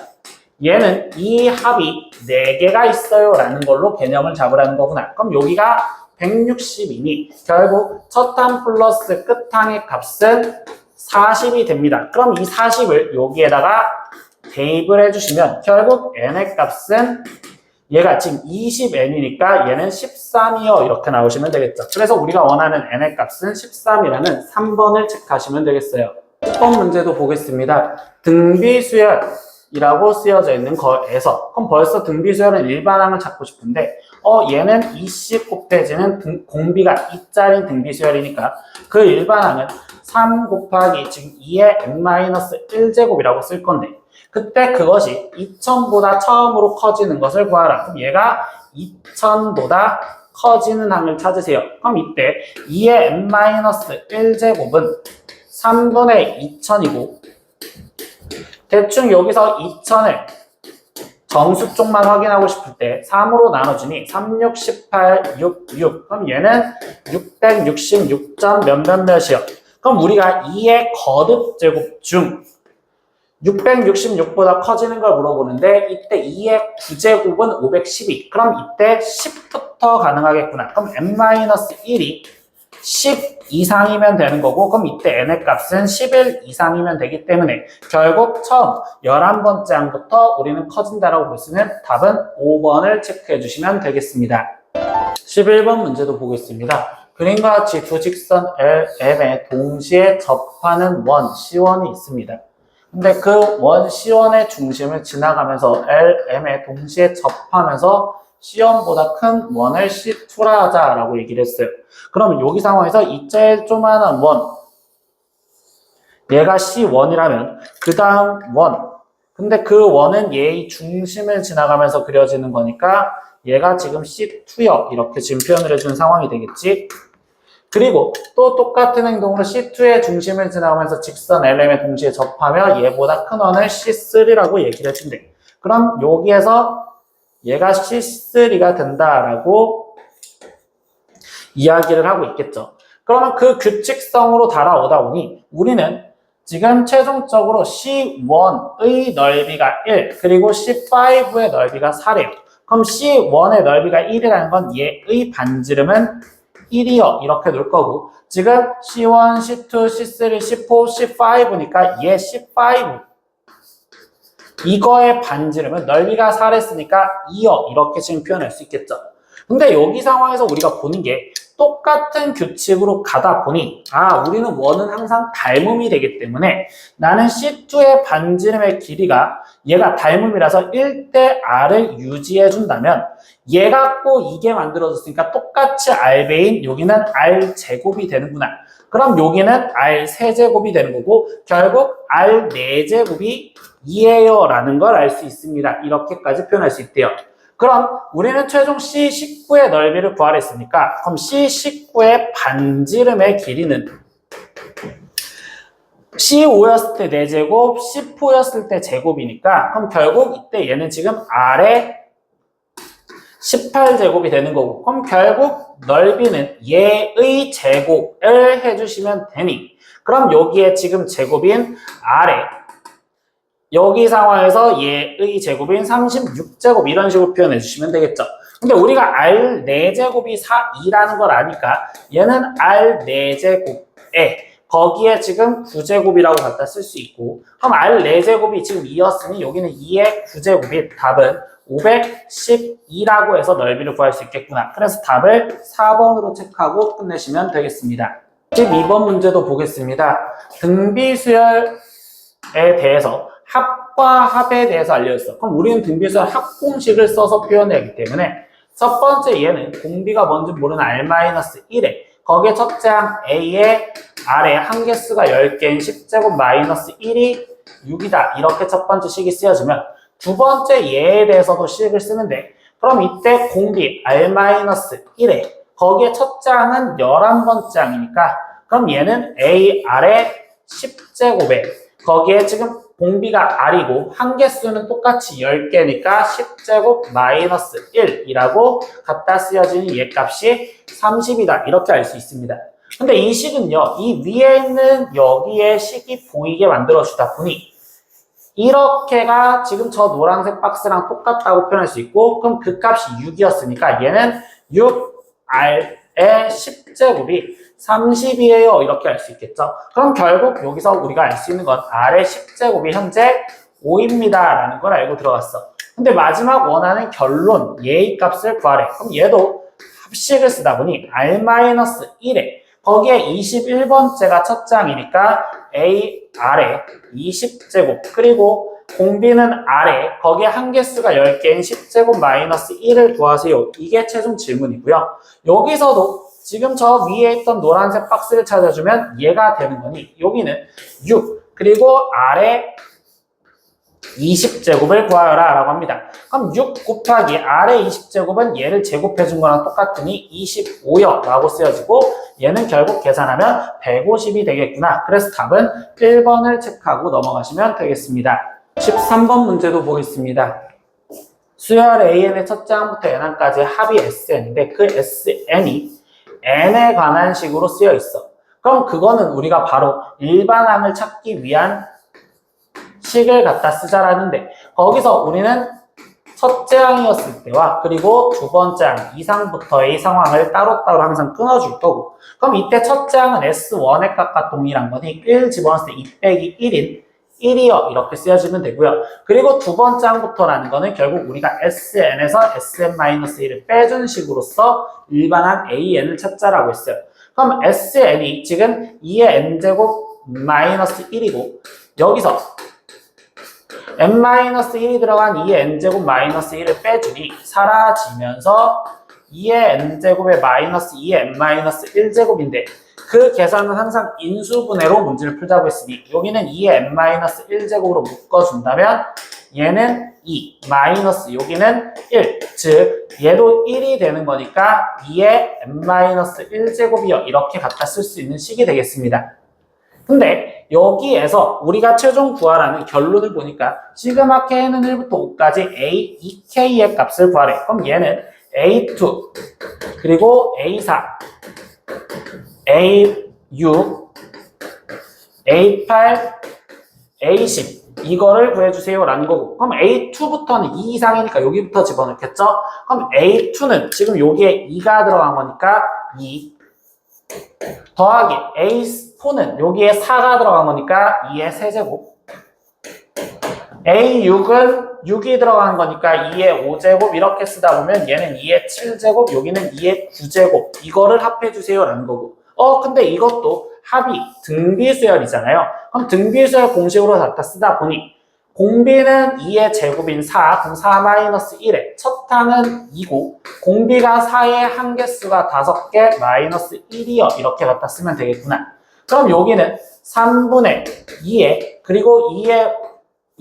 얘는 이 합이 4개가 있어요 라는 걸로 개념을 잡으라는 거구나. 그럼 여기가 160이니 결국 첫 항 플러스 끝 항의 값은 40이 됩니다. 그럼 이 40을 여기에다가 대입을 해주시면 결국 n의 값은 얘가 지금 20n이니까 얘는 13이요 이렇게 나오시면 되겠죠. 그래서 우리가 원하는 n의 값은 13이라는 3번을 체크하시면 되겠어요. 6번 문제도 보겠습니다. 등비수열이라고 쓰여져 있는 거에서 그럼 벌써 등비수열은 일반항을 찾고 싶은데 얘는 20 곱해지는 공비가 2짜리 등비수열이니까 그 일반항은 3 곱하기 지금 2의 n-1제곱이라고 쓸 건데 그때 그것이 2000보다 처음으로 커지는 것을 구하라. 그럼 얘가 2000보다 커지는 항을 찾으세요. 그럼 이때 2의 n-1제곱은 3분의 2000이고 대충 여기서 2000을 정수 쪽만 확인하고 싶을 때 3으로 나눠주니 3, 6, 18, 6, 6 그럼 얘는 666점 몇몇몇이요. 그럼 우리가 2의 거듭 제곱 중 666보다 커지는 걸 물어보는데 이때 2의 9제곱은 512 그럼 이때 10부터 가능하겠구나. 그럼 n-1이 10 이상이면 되는 거고 그럼 이때 n의 값은 11 이상이면 되기 때문에 결국 처음 11번째 항부터 우리는 커진다라고 볼 수 있는 답은 5번을 체크해 주시면 되겠습니다. 11번 문제도 보겠습니다. 그림과 같이 두 직선 LM에 동시에 접하는 원 C1이 있습니다. 근데 그 원 C1의 중심을 지나가면서 LM에 동시에 접하면서 C1보다 큰 원을 C2라 하자라고 얘기를 했어요. 그럼 여기 상황에서 이 제일 조그만한 원 얘가 C1이라면 그 다음 원 근데 그 원은 얘의 중심을 지나가면서 그려지는 거니까 얘가 지금 C2요 이렇게 지금 표현을 해주는 상황이 되겠지. 그리고 또 똑같은 행동으로 C2의 중심을 지나가면서 직선 LM에 동시에 접하며 얘보다 큰 원을 C3라고 얘기를 해준대. 그럼 여기에서 얘가 C3가 된다라고 이야기를 하고 있겠죠. 그러면 그 규칙성으로 달아오다 보니 우리는 지금 최종적으로 C1의 넓이가 1 그리고 C5의 넓이가 4래요. 그럼 C1의 넓이가 1이라는 건 얘의 반지름은 1이요 이렇게 놓을 거고 지금 C1, C2, C3, C4, C5니까 얘 C5 이거의 반지름은 넓이가 4랬으니까 2요 이렇게 지금 표현할 수 있겠죠. 근데 여기 상황에서 우리가 보는 게 똑같은 규칙으로 가다 보니 우리는 원은 항상 닮음이 되기 때문에 나는 C2의 반지름의 길이가 얘가 닮음이라서 1대 R을 유지해 준다면 얘 갖고 이게 만들어졌으니까 똑같이 R배인 여기는 R제곱이 되는구나. 그럼 여기는 R3제곱이 되는 거고 결국 R4제곱이 2예요 라는 걸 알 수 있습니다. 이렇게까지 표현할 수 있대요. 그럼 우리는 최종 C19의 넓이를 구하려 했으니까 그럼 C19의 반지름의 길이는 C5였을 때 4제곱, C4였을 때 제곱이니까 그럼 결국 이때 얘는 지금 R의 18제곱이 되는 거고 그럼 결국 넓이는 얘의 제곱을 해주시면 되니 그럼 여기에 지금 제곱인 R의 여기 상황에서 얘의 제곱인 36제곱 이런 식으로 표현해 주시면 되겠죠. 근데 우리가 R4제곱이 2라는 걸 아니까 얘는 R4제곱에 거기에 지금 9제곱이라고 갖다 쓸 수 있고 그럼 R4제곱이 지금 2였으니 여기는 2의 9제곱이 답은 512라고 해서 넓이를 구할 수 있겠구나. 그래서 답을 4번으로 체크하고 끝내시면 되겠습니다. 12번 문제도 보겠습니다. 등비수열에 대해서 합과 합과 합에 대해서 알려줬어. 그럼 우리는 등비수열 합공식을 써서 표현하기 때문에 첫 번째 얘는 공비가 뭔지 모르는 R-1에 거기에 첫째 항 A의 R의 한개수가 10개인 10제곱 마이너스 1이 6이다. 이렇게 첫 번째 식이 쓰여지면 두 번째 얘에 대해서도 식을 쓰는데 그럼 이때 공비 R-1에 거기에 첫째 항은 11번째 항이니까 그럼 얘는 AR의 10제곱에 거기에 지금 공비가 R이고 한개수는 똑같이 10개니까 10제곱 마이너스 1이라고 갖다 쓰여지는 얘 값이 30이다. 이렇게 알 수 있습니다. 근데 이 식은요, 이 위에 있는 여기에 식이 보이게 만들어주다 보니 이렇게가 지금 저 노란색 박스랑 똑같다고 표현할 수 있고 그럼 그 값이 6이었으니까 얘는 6R의 10제곱이 30이에요. 이렇게 알 수 있겠죠. 그럼 결국 여기서 우리가 알 수 있는 건 R의 10제곱이 현재 5입니다. 라는 걸 알고 들어갔어. 근데 마지막 원하는 결론, 얘의 값을 구하래. 그럼 얘도 합식을 쓰다 보니 R-1에 거기에 21번째가 첫 장이니까 AR의 20제곱 그리고 공비는 R에 거기에 한개수가 10개인 10제곱 마이너스 1을 구하세요. 이게 최종 질문이고요. 여기서도 지금 저 위에 있던 노란색 박스를 찾아주면 얘가 되는 거니 여기는 6 그리고 R의 20제곱을 구하여라 라고 합니다. 그럼 6 곱하기 R의 20제곱은 얘를 제곱해 준 거랑 똑같으니 25여 라고 쓰여지고 얘는 결국 계산하면 150이 되겠구나. 그래서 답은 1번을 체크하고 넘어가시면 되겠습니다. 13번 문제도 보겠습니다. 수열 AN의 첫째 항부터 n항까지 합이 SN인데 그 SN이 n에 관한 식으로 쓰여 있어. 그럼 그거는 우리가 바로 일반항을 찾기 위한 식을 갖다 쓰자라는데 거기서 우리는 첫째 항이었을 때와 그리고 두 번째 항 이상부터의 상황을 따로따로 항상 끊어줄 거고 그럼 이때 첫째 항은 S1의 값과 동일한 거니 1 집어넣었을 때 2 빼기 1인 1이요 이렇게 쓰여지면 되고요. 그리고 두 번째 항부터라는 거는 결국 우리가 SN에서 SN-1을 빼준 식으로서 일반항 AN을 찾자라고 했어요. 그럼 SN이 지금 2의 n제곱 마이너스 1이고 여기서 n-1이 들어간 2의 n제곱 마이너스 1을 빼주니 사라지면서 2의 n제곱의 마이너스 2의 n-1제곱인데 그 계산은 항상 인수분해로 문제를 풀자고 했으니 여기는 2의 n-1제곱으로 묶어준다면 얘는 2 마이너스 여기는 1 즉 얘도 1이 되는 거니까 2의 n-1제곱이요 이렇게 갖다 쓸 수 있는 식이 되겠습니다. 근데 여기에서 우리가 최종 구하라는 결론을 보니까 시그마 k는 1부터 5까지 a, 2k의 값을 구하래. 그럼 얘는 a2 그리고 a4 A6, A8, A10 이거를 구해주세요 라는 거고 그럼 A2부터는 2 이상이니까 여기부터 집어넣겠죠? 그럼 A2는 지금 여기에 2가 들어간 거니까 2 더하기 A4는 여기에 4가 들어간 거니까 2의 세제곱 A6은 6이 들어간 거니까 2의 5제곱 이렇게 쓰다 보면 얘는 2의 7제곱 여기는 2의 9제곱 이거를 합해주세요 라는 거고 근데 이것도 합이 등비수열이잖아요. 그럼 등비수열 공식으로 갖다 쓰다 보니 공비는 2의 제곱인 4, 그럼 4-1에 첫 항은 2고 공비가 4의 한개수가 5개 마이너스 1이요. 이렇게 갖다 쓰면 되겠구나. 그럼 여기는 3분의 2에 그리고 2의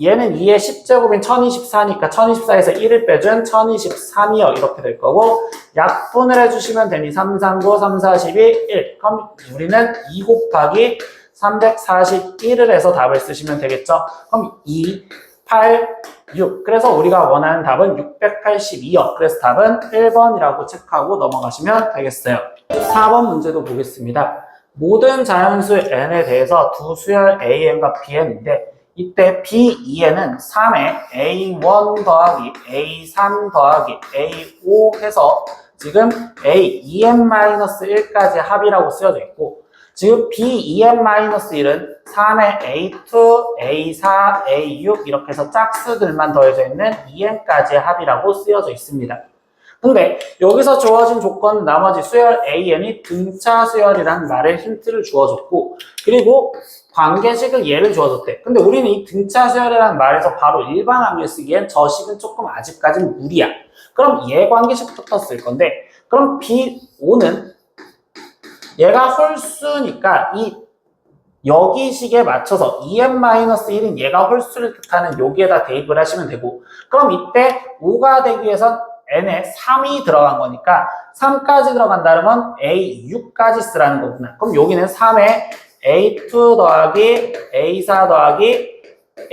얘는 2의 10제곱인 1024니까 1024에서 1을 빼준 1023이요. 이렇게 될 거고 약분을 해주시면 되니 3, 3, 9, 3, 4, 12, 1 그럼 우리는 2 곱하기 341을 해서 답을 쓰시면 되겠죠. 그럼 2, 8, 6 그래서 우리가 원하는 답은 682요. 그래서 답은 1번이라고 체크하고 넘어가시면 되겠어요. 4번 문제도 보겠습니다. 모든 자연수 n에 대해서 두 수열 AN과 BN인데 이때 B2에는 3에 A1 더하기 A3 더하기 A5 해서 지금 A2n-1까지 합이라고 쓰여져 있고 지금 B2n-1은 3에 A2, A4, A6 이렇게 해서 짝수들만 더해져 있는 2n까지의 합이라고 쓰여져 있습니다. 근데 여기서 주어진 조건 나머지 수열 AN이 등차 수열이라는 말에 힌트를 주어줬고 그리고 관계식을 얘를 주어줬대. 근데 우리는 이 등차 수열이라는 말에서 바로 일반 함유 쓰기엔 저 식은 조금 아직까지는 무리야. 그럼 얘 관계식부터 쓸 건데 그럼 B5는 얘가 홀수니까 이 여기 식에 맞춰서 2n-1인 얘가 홀수를 뜻하는 여기에다 대입을 하시면 되고 그럼 이때 5가 되기 위해선 n에 3이 들어간 거니까 3까지 들어간다는 건 A6까지 쓰라는 거구나. 그럼 여기는 3에 A2 더하기 A4 더하기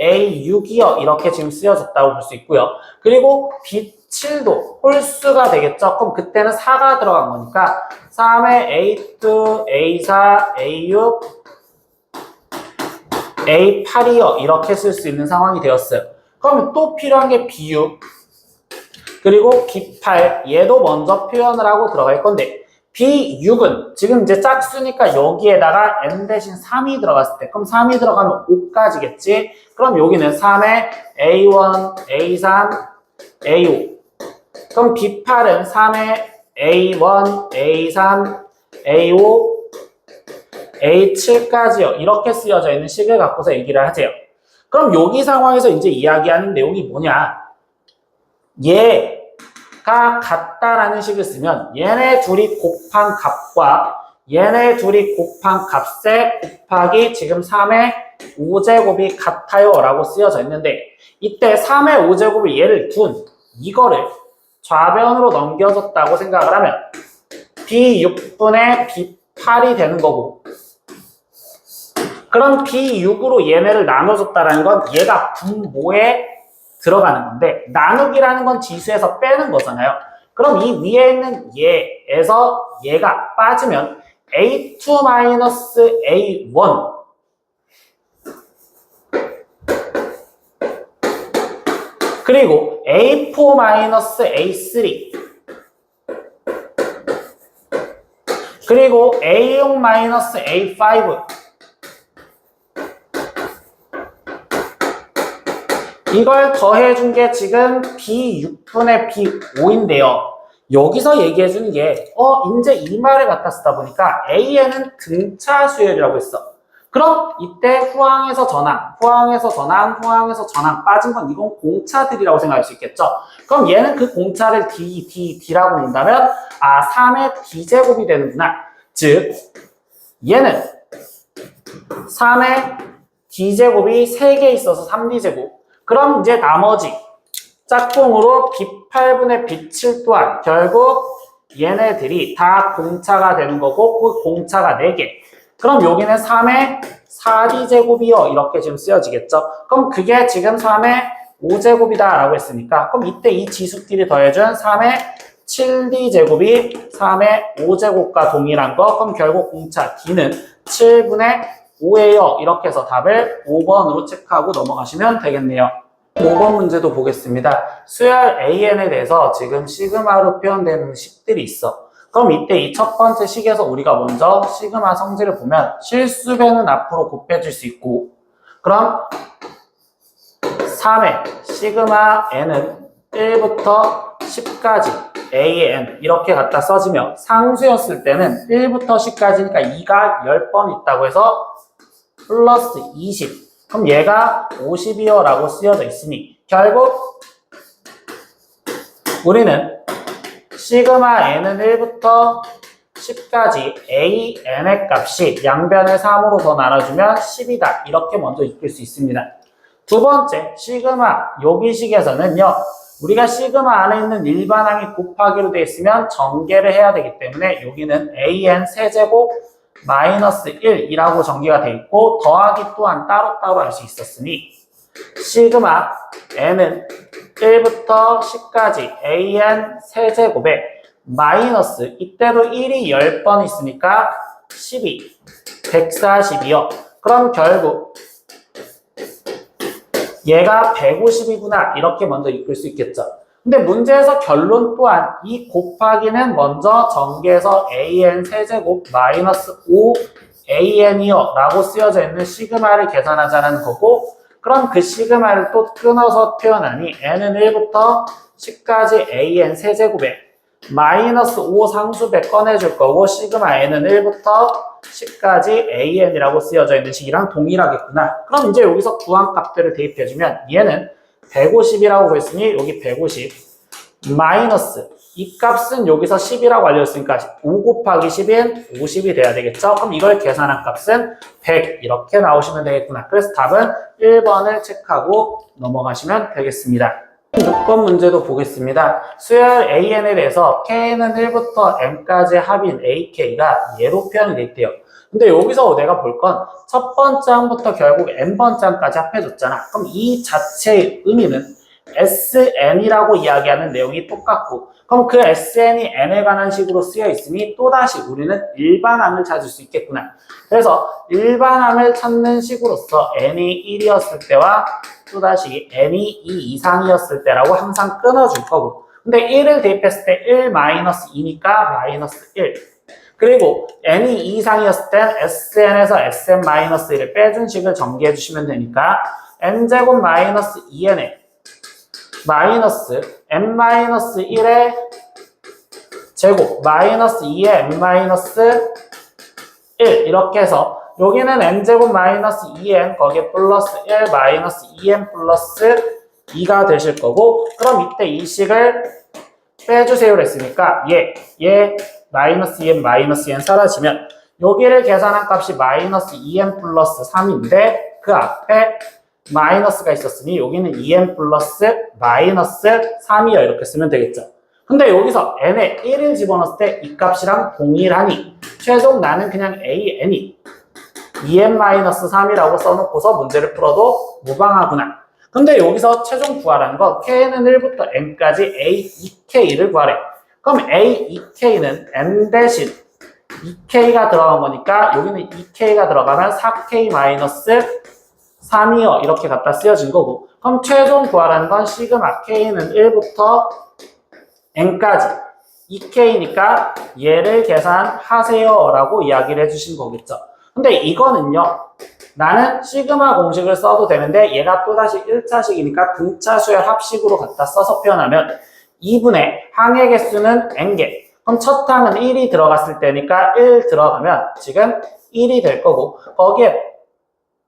A6이요. 이렇게 지금 쓰여졌다고 볼 수 있고요. 그리고 B7도 홀수가 되겠죠. 그럼 그때는 4가 들어간 거니까 3에 A2, A4, A6, A8이요. 이렇게 쓸 수 있는 상황이 되었어요. 그러면 또 필요한 게 B6 그리고 B8 얘도 먼저 표현을 하고 들어갈 건데 B6은 지금 이제 짝수니까 여기에다가 n 대신 3이 들어갔을 때 그럼 3이 들어가면 5까지겠지? 그럼 여기는 3에 A1, A3, A5 그럼 B8은 3에 A1, A3, A5, A7까지요. 이렇게 쓰여져 있는 식을 갖고서 얘기를 하세요. 그럼 여기 상황에서 이제 이야기하는 내용이 뭐냐? 얘가 같다라는 식을 쓰면 얘네 둘이 곱한 값과 얘네 둘이 곱한 값에 곱하기 지금 3의 5제곱이 같아요 라고 쓰여져 있는데 이때 3의 5제곱을 얘를 둔 이거를 좌변으로 넘겨줬다고 생각을 하면 B6분의 B8이 되는 거고 그럼 B6으로 얘네를 나눠줬다는 건 얘가 분모에 들어가는 건데 나누기라는 건 지수에서 빼는 거잖아요. 그럼 이 위에 있는 얘에서 얘가 빠지면 A2-A1 그리고 A4-A3 그리고 A6-A5 이걸 더해준 게 지금 B6분의 B5인데요. 여기서 얘기해주는 게 이제 이 말을 갖다 쓰다 보니까 AN은 등차 수열이라고 했어. 그럼 이때 후항에서 전항, 후항에서 전항, 후항에서 전항 빠진 건 이건 공차들이라고 생각할 수 있겠죠. 그럼 얘는 그 공차를 D라고 본다면 3의 D제곱이 되는구나. 즉 얘는 3의 D제곱이 3개 있어서 3D제곱 그럼 이제 나머지 짝꿍으로 B8분의 B7 또한 결국 얘네들이 다 공차가 되는 거고 그 공차가 4개 그럼 여기는 3의 4D제곱이요 이렇게 지금 쓰여지겠죠. 그럼 그게 지금 3의 5제곱이다 라고 했으니까 그럼 이때 이 지수끼리 더해준 3의 7D제곱이 3의 5제곱과 동일한 거 그럼 결국 공차 D는 7분의 5예요. 이렇게 해서 답을 5번으로 체크하고 넘어가시면 되겠네요. 5번 문제도 보겠습니다. 수열 AN에 대해서 지금 시그마로 표현되는 식들이 있어. 그럼 이때 이 첫 번째 식에서 우리가 먼저 시그마 성질을 보면 실수배는 앞으로 곱해질 수 있고 그럼 3의 시그마 n은 1부터 10까지 AN 이렇게 갖다 써지며 상수였을 때는 1부터 10까지니까 2가 10번 있다고 해서 플러스 20 그럼 얘가 50이요 라고 쓰여져 있으니 결국 우리는 시그마 n은 1부터 10까지 AN의 값이 양변을 3으로 더 나눠주면 10이다 이렇게 먼저 익힐 수 있습니다. 두 번째 시그마 여기식에서는요 우리가 시그마 안에 있는 일반항이 곱하기로 되어 있으면 전개를 해야 되기 때문에 여기는 AN 세제곱 마이너스 1이라고 전개가 되어 있고 더하기 또한 따로따로 할 수 있었으니 시그마 n은 1부터 10까지 AN 세제곱에 마이너스 이때도 1이 10번 있으니까 12 140이요. 그럼 결국 얘가 150이구나 이렇게 먼저 읽을 수 있겠죠. 근데 문제에서 결론 또한 이 곱하기는 먼저 전개해서 AN 세제곱 마이너스 5 AN이요 라고 쓰여져 있는 시그마를 계산하자는 거고 그럼 그 시그마를 또 끊어서 표현하니 n은 1부터 10까지 AN 세제곱에 마이너스 5 상수배 꺼내줄 거고 시그마 n은 1부터 10까지 an이라고 쓰여져 있는 식이랑 동일하겠구나. 그럼 이제 여기서 구한 값들을 대입해주면 얘는 150이라고 구했으니 여기 150 마이너스 이 값은 여기서 10이라고 알려줬으니까 5 곱하기 10인 50이 돼야 되겠죠? 그럼 이걸 계산한 값은 100 이렇게 나오시면 되겠구나. 그래서 답은 1번을 체크하고 넘어가시면 되겠습니다. 6번 문제도 보겠습니다. 수열 AN에 대해서 K는 1부터 M까지 합인 AK가 얘로 표현이 돼 있대요. 근데 여기서 내가 볼 건 첫 번째 항부터 결국 N번째 항까지 합해줬잖아. 그럼 이 자체의 의미는 SN이라고 이야기하는 내용이 똑같고 그럼 그 SN이 N에 관한 식으로 쓰여 있으니 또다시 우리는 일반항을 찾을 수 있겠구나. 그래서 일반항을 찾는 식으로서 N이 1이었을 때와 또다시 N이 2 이상이었을 때라고 항상 끊어줄 거고 근데 1을 대입했을 때 1-2니까 마이너스 1 그리고 N이 2 이상이었을 땐 SN에서 SN-1을 빼준 식을 전개해 주시면 되니까 N제곱 마이너스 2N에 마이너스 N-1의 제곱 마이너스 2의 N-1 이렇게 해서 여기는 N제곱 마이너스 2N 거기에 플러스 1 마이너스 2N 플러스 2가 되실 거고 그럼 이때 이 식을 빼주세요를 했으니까 얘 마이너스 2N 마이너스 2N 사라지면 여기를 계산한 값이 마이너스 2N 플러스 3인데 그 앞에 마이너스가 있었으니 여기는 2n 플러스 마이너스 3이요 이렇게 쓰면 되겠죠. 근데 여기서 n에 1을 집어넣었을 때 이 값이랑 동일하니 최종 나는 그냥 an이 2n-3이라고 써놓고서 문제를 풀어도 무방하구나. 근데 여기서 최종 구하라는 건 k는 1부터 n까지 a2k를 구하래. 그럼 a2k는 n 대신 2k가 들어간 거니까 여기는 2k가 들어가면 4k 마이너스 3이요 이렇게 갖다 쓰여진 거고 그럼 최종 구하라는 건 시그마 k는 1부터 n까지 2k니까 얘를 계산하세요 라고 이야기를 해주신 거겠죠. 근데 이거는요 나는 시그마 공식을 써도 되는데 얘가 또다시 1차식이니까 등차 수열 합식으로 갖다 써서 표현하면 2분의 항의 개수는 n개 그럼 첫 항은 1이 들어갔을 때니까 1 들어가면 지금 1이 될 거고 거기에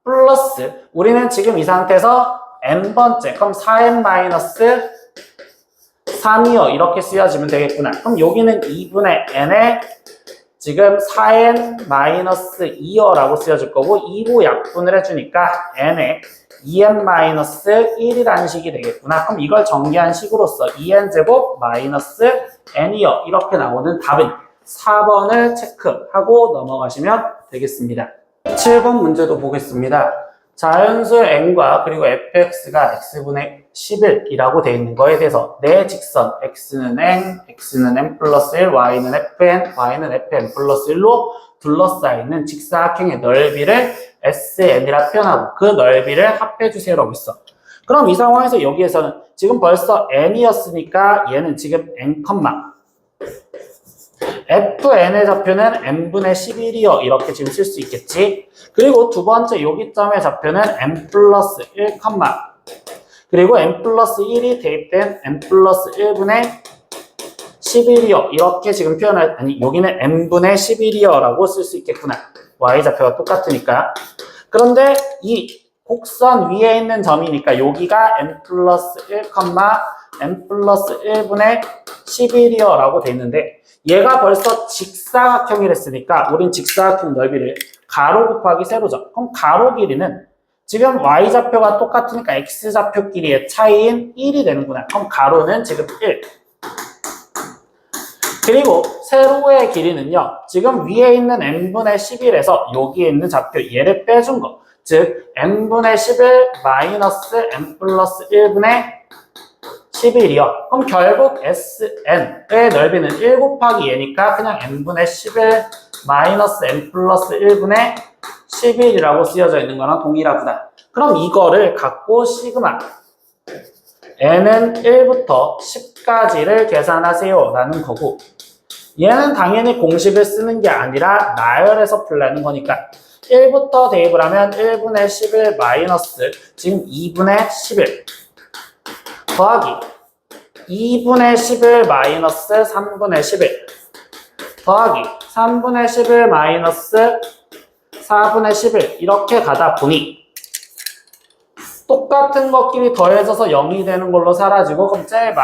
플러스 우리는 지금 이 상태에서 n번째 그럼 4n-3이요 이렇게 쓰여지면 되겠구나. 그럼 여기는 2분의 n에 지금 4n-2요 라고 쓰여질 거고 2로 약분을 해주니까 n에 2n-1이라는 식이 되겠구나. 그럼 이걸 정리한 식으로서 2n제곱 마이너스 n이요 이렇게 나오는 답은 4번을 체크하고 넘어가시면 되겠습니다. 7번 문제도 보겠습니다. 자연수 n과 그리고 fx가 x분의 11이라고 되어 있는 거에 대해서 내 직선 x는 n, x는 n 플러스 1, y는 fn, y는 fn 플러스 1로 둘러싸여 있는 직사각형의 넓이를 sn이라 표현하고 그 넓이를 합해주세요라고 했어. 그럼 이 상황에서 여기에서는 지금 벌써 n이었으니까 얘는 지금 n, fn의 좌표는 n분의 11이요 이렇게 지금 쓸 수 있겠지. 그리고 두 번째 여기 점의 좌표는 n 플러스 1, 그리고 n 플러스 1이 대입된 n 플러스 1분의 11이요 이렇게 지금 표현할 아니 여기는 n분의 11이요 라고 쓸 수 있겠구나. y좌표가 똑같으니까. 그런데 이 곡선 위에 있는 점이니까 여기가 n 플러스 1, n 플러스 1분의 11이요 라고 돼 있는데 얘가 벌써 직사각형이랬으니까 우린 직사각형 넓이를 가로 곱하기 세로죠. 그럼 가로 길이는 지금 y좌표가 똑같으니까 x좌표 길이의 차이인 1이 되는구나. 그럼 가로는 지금 1. 그리고 세로의 길이는요. 지금 위에 있는 n분의 11에서 여기에 있는 좌표 얘를 빼준 거. 즉 n분의 11 마이너스 n 플러스 1분의 11이요. 그럼 결국 SN의 넓이는 1 곱하기 얘니까 그냥 n분의 11 마이너스 n 플러스 1분의 11이라고 쓰여져 있는 거랑 동일하구나. 그럼 이거를 갖고 시그마 n은 1부터 10까지를 계산하세요 라는 거고 얘는 당연히 공식을 쓰는 게 아니라 나열해서 풀라는 거니까 1부터 대입을 하면 1분의 11 마이너스 지금 2분의 11 더하기 2분의 11 마이너스 3분의 11 더하기 3분의 11 마이너스 4분의 11 이렇게 가다 보니 똑같은 것끼리 더해져서 0이 되는 걸로 사라지고 그럼 제일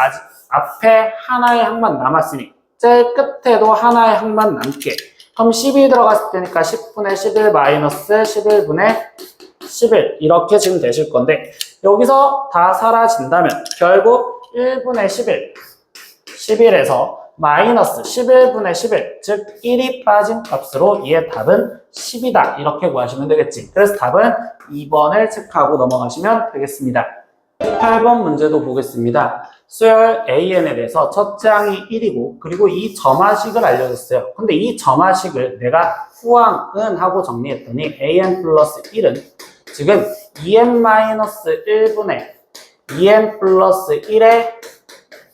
앞에 하나의 항만 남았으니 제일 끝에도 하나의 항만 남게 그럼 10이 들어갔을 테니까 10분의 11 마이너스 11분의 11 이렇게 지금 되실 건데 여기서 다 사라진다면 결국 1분의 11 11에서 마이너스 11분의 11 즉 1이 빠진 값으로 이의 답은 10이다 이렇게 구하시면 되겠지. 그래서 답은 2번을 체크하고 넘어가시면 되겠습니다. 8번 문제도 보겠습니다. 수열 AN에 대해서 첫째 항이 1이고 그리고 이 점화식을 알려줬어요. 근데 이 점화식을 내가 후항은 하고 정리했더니 AN 플러스 1은 지금 2n-1분의 2n 플러스 1의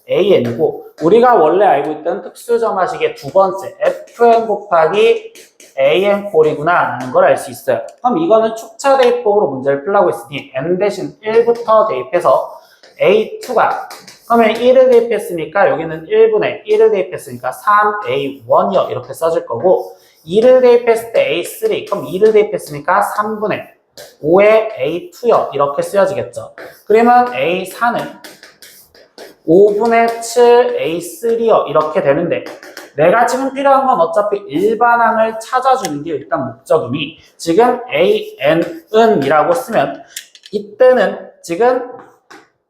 AN이고 우리가 원래 알고 있던 특수점화식의 두 번째 FN 곱하기 AN 꼴이구나 라는 걸 알 수 있어요. 그럼 이거는 축차 대입법으로 문제를 풀라고 했으니 n 대신 1부터 대입해서 A2가 그러면 1을 대입했으니까 여기는 1분의 1을 대입했으니까 3A1이요 이렇게 써질 거고 2를 대입했을 때 A3 그럼 2를 대입했으니까 3분의 5의 A2요 이렇게 쓰여지겠죠. 그러면 A4는 5분의 7 A3요 이렇게 되는데 내가 지금 필요한 건 어차피 일반항을 찾아주는 게 일단 목적이니 지금 AN은 이라고 쓰면 이때는 지금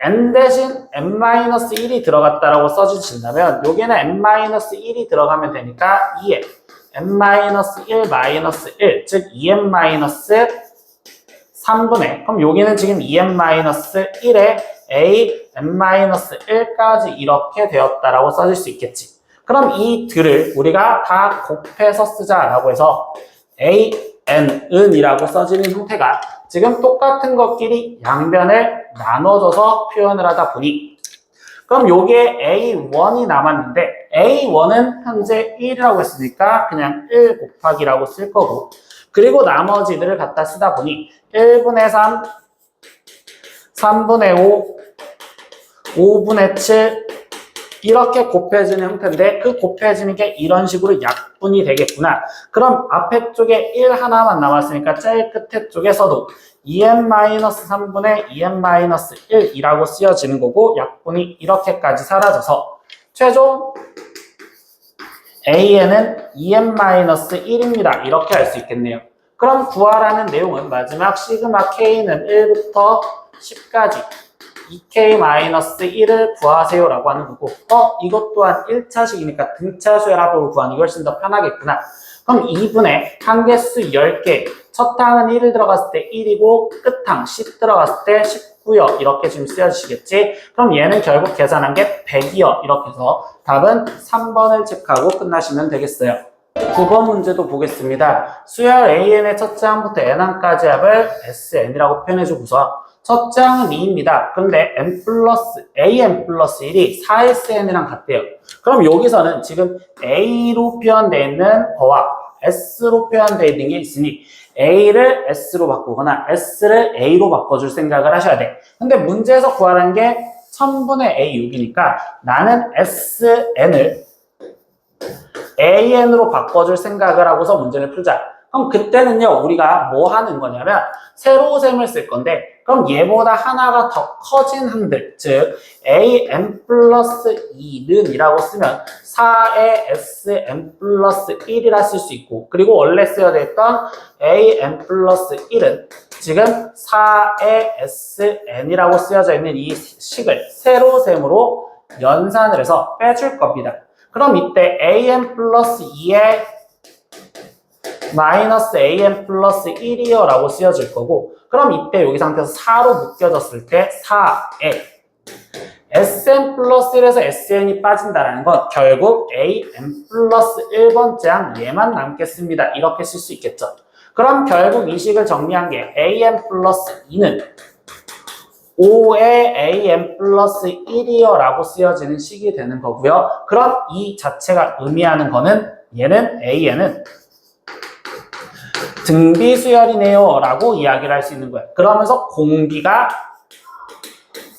n 대신 n-1이 들어갔다라고 써주신다면 여기는 n-1이 들어가면 되니까 2에 n-1 즉 2n-3분의 그럼 여기는 지금 2n-1에 a n-1까지 이렇게 되었다라고 써줄 수 있겠지. 그럼 이 들을 우리가 다 곱해서 쓰자라고 해서 an은 이라고 써지는 형태가 지금 똑같은 것끼리 양변을 나눠줘서 표현을 하다 보니 그럼 여기에 A1이 남았는데 A1은 현재 1이라고 했으니까 그냥 1 곱하기라고 쓸 거고 그리고 나머지들을 갖다 쓰다 보니 1분의 3, 3분의 5, 5분의 7 이렇게 곱해지는 형태인데 그 곱해지는 게 이런 식으로 약분이 되겠구나. 그럼 앞에 쪽에 1 하나만 남았으니까 제일 끝에 쪽에서도 2n-3분의 2n-1이라고 쓰여지는 거고 약분이 이렇게까지 사라져서 최종 AN은 2n-1입니다. 이렇게 할 수 있겠네요. 그럼 구하라는 내용은 마지막 시그마 K는 1부터 10까지 2K-1을 구하세요 라고 하는 거고 이것 또한 1차식이니까 등차수열 합을 구하는 게 훨씬 더 편하겠구나. 그럼 2분의 한개수 10개 첫 항은 1을 들어갔을 때 1이고 끝항 10 들어갔을 때 19요 이렇게 지금 쓰여지시겠지. 그럼 얘는 결국 계산한 게 100이요 이렇게 해서 답은 3번을 체크하고 끝나시면 되겠어요. 9번 문제도 보겠습니다. 수열 AN의 첫째 항부터 n항까지 합을 SN이라고 표현해주고서 첫째 항은 2입니다. 그런데 AN 플러스 1이 4SN이랑 같대요. 그럼 여기서는 지금 A로 표현되어 있는 거와 S로 표현되어 있는 게 있으니 A를 S로 바꾸거나 S를 A로 바꿔줄 생각을 하셔야 돼. 근데 문제에서 구하라는 게 1000분의 A6이니까 나는 SN을 AN으로 바꿔줄 생각을 하고서 문제를 풀자. 그럼 그때는요 우리가 뭐 하는 거냐면 세로 셈을 쓸 건데 그럼 얘보다 하나가 더 커진 항들 즉 AN 플러스 2는 이라고 쓰면 4의 SN 플러스 1이라 쓸 수 있고 그리고 원래 써야 됐던 AN 플러스 1은 지금 4의 SN이라고 쓰여져 있는 이 식을 세로 셈으로 연산을 해서 빼줄 겁니다. 그럼 이때 AN 플러스 2의 마이너스 AN 플러스 1이요 라고 쓰여질 거고 그럼 이때 여기 상태에서 4로 묶여졌을 때 4에 SN 플러스 1에서 SN이 빠진다는 건 결국 AN 플러스 1번째 항 얘만 남겠습니다. 이렇게 쓸 수 있겠죠. 그럼 결국 이 식을 정리한 게 AN 플러스 2는 5의 AN 플러스 1이요 라고 쓰여지는 식이 되는 거고요. 그럼 이 자체가 의미하는 거는 얘는 AN은 등비수열이네요 라고 이야기를 할 수 있는 거예요. 그러면서 공비가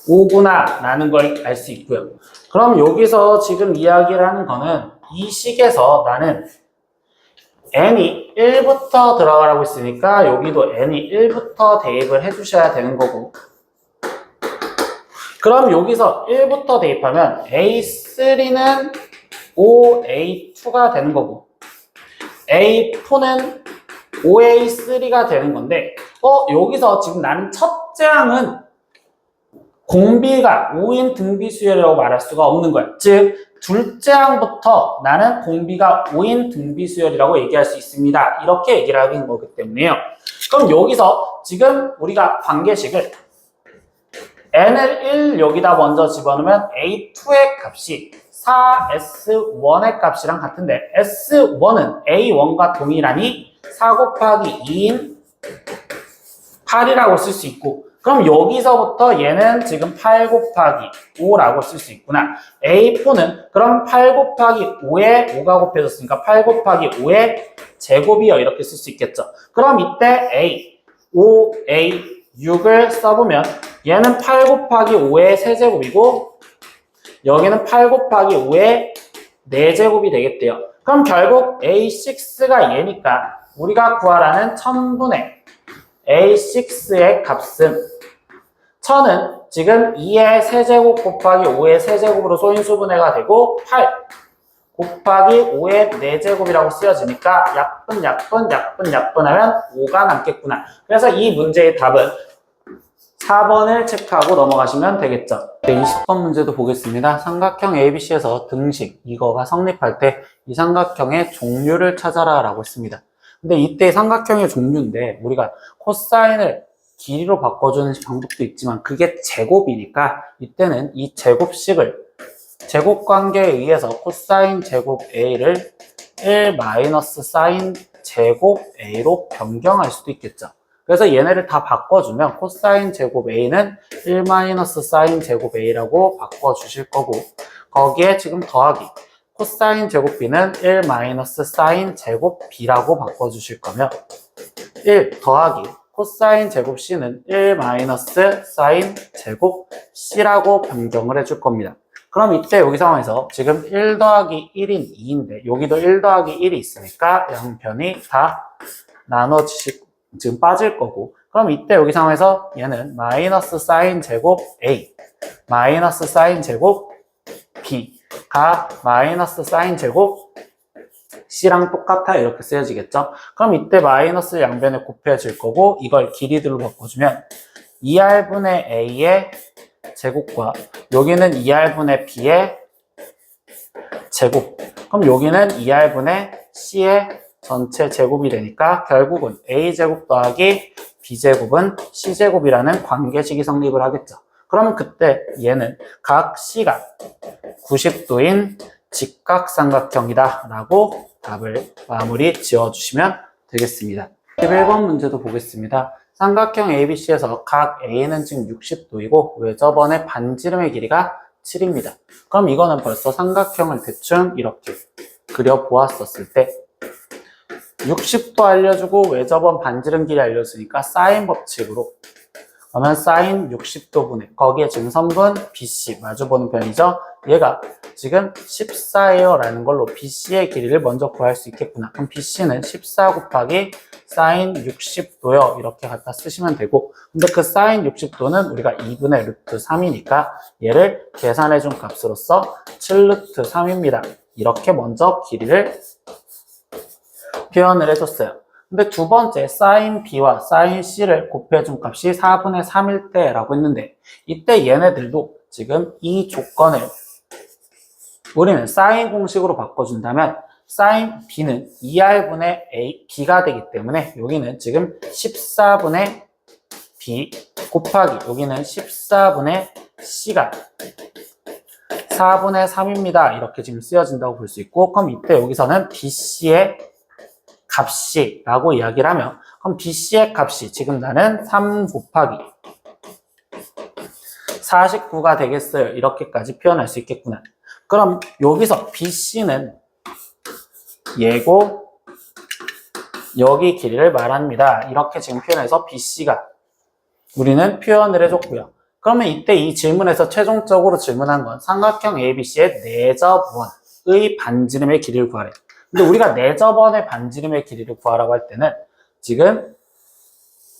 5구나 라는 걸 알 수 있고요. 그럼 여기서 지금 이야기를 하는 거는 이 식에서 나는 n이 1부터 들어가라고 했으니까 여기도 n이 1부터 대입을 해주셔야 되는 거고, 그럼 여기서 1부터 대입하면 A3는 5A2가 되는 거고 A4는 5A3가 되는 건데, 여기서 지금 나는 첫째 항은 공비가 5인 등비 수열이라고 말할 수가 없는 거야. 즉 둘째 항부터 나는 공비가 5인 등비 수열이라고 얘기할 수 있습니다. 이렇게 얘기를 하는 거기 때문에요. 그럼 여기서 지금 우리가 관계식을 n을 1 여기다 먼저 집어넣으면 A2의 값이 4S1의 값이랑 같은데 S1은 A1과 동일하니 4 곱하기 2인 8이라고 쓸 수 있고, 그럼 여기서부터 얘는 지금 8 곱하기 5라고 쓸 수 있구나. A4는 그럼 8 곱하기 5에 5가 곱해졌으니까 8 곱하기 5의 제곱이요. 이렇게 쓸 수 있겠죠. 그럼 이때 A, 5A, 6을 써보면 얘는 8 곱하기 5의 세제곱이고 여기는 8 곱하기 5의 4제곱이 되겠대요. 그럼 결국 A6가 얘니까 우리가 구하라는 1000분의 A6의 값은 1000은 지금 2의 세제곱 곱하기 5의 세제곱으로 소인수분해가 되고 8 곱하기 5의 4제곱이라고 쓰여지니까 약분 하면 5가 남겠구나. 그래서 이 문제의 답은 4번을 체크하고 넘어가시면 되겠죠. 네, 20번 문제도 보겠습니다. 삼각형 ABC에서 등식 이거가 성립할 때 이 삼각형의 종류를 찾아라 라고 했습니다. 근데 이때 삼각형의 종류인데 우리가 코사인을 길이로 바꿔주는 방법도 있지만 그게 제곱이니까 이때는 이 제곱식을 제곱관계에 의해서 코사인 제곱 A를 1 마이너스 사인 제곱 A로 변경할 수도 있겠죠. 그래서 얘네를 다 바꿔주면 코사인 제곱 A는 1 마이너스 사인 제곱 A라고 바꿔주실 거고, 거기에 지금 더하기 코사인 제곱 B는 1 마이너스 사인 제곱 B라고 바꿔주실 거며 1 더하기 코사인 제곱 C는 1 마이너스 사인 제곱 C라고 변경을 해줄 겁니다. 그럼 이때 여기 상황에서 지금 1 더하기 1인 2인데 여기도 1 더하기 1이 있으니까 양변이 다 나눠지실, 지금 빠질 거고, 그럼 이때 여기 상황에서 얘는 마이너스 사인 제곱 A 마이너스 사인 제곱 B가 마이너스 사인 제곱 C랑 똑같아 이렇게 쓰여지겠죠. 그럼 이때 마이너스 양변에 곱해질 거고 이걸 길이들로 바꿔주면 2R분의 A의 제곱과 여기는 2R분의 B의 제곱, 그럼 여기는 2R분의 C의 전체 제곱이 되니까 결국은 A제곱 더하기 B제곱은 C제곱이라는 관계식이 성립을 하겠죠. 그러면 그때 얘는 각 C가 90도인 직각삼각형이다 라고 답을 마무리 지어주시면 되겠습니다. 11번 문제도 보겠습니다. 삼각형 ABC에서 각 A는 지금 60도이고 외접원의 반지름의 길이가 7입니다. 그럼 이거는 벌써 삼각형을 대충 이렇게 그려보았었을 때 60도 알려주고 외접원 반지름 길이 알려주니까 사인 법칙으로 그러면 사인 60도분의 거기에 지금 선분 BC 마주보는 편이죠. 얘가 지금 14예요 라는 걸로 BC의 길이를 먼저 구할 수 있겠구나. 그럼 BC는 14 곱하기 사인 60도요 이렇게 갖다 쓰시면 되고, 근데 그 사인 60도는 우리가 2분의 루트 3이니까 얘를 계산해 준 값으로서 7 루트 3입니다. 이렇게 먼저 길이를 표현을 해줬어요. 근데 두 번째 사인 B와 사인 C를 곱해준 값이 4분의 3일 때라고 했는데 이때 얘네들도 지금 이 조건을 우리는 사인 공식으로 바꿔준다면 사인 B는 2R분의 B가 되기 때문에 여기는 지금 14분의 B 곱하기 여기는 14분의 C가 4분의 3입니다. 이렇게 지금 쓰여진다고 볼 수 있고, 그럼 이때 여기서는 BC의 값이 라고 이야기를 하면 그럼 BC의 값이 지금 나는 3 곱하기 49가 되겠어요. 이렇게까지 표현할 수 있겠구나. 그럼 여기서 BC는 얘고 여기 길이를 말합니다. 이렇게 지금 표현해서 BC가 우리는 표현을 해줬고요. 그러면 이때 이 질문에서 최종적으로 질문한 건 삼각형 ABC의 내접원의 반지름의 길이를 구하래. 근데 우리가 내접원의 반지름의 길이를 구하라고 할 때는 지금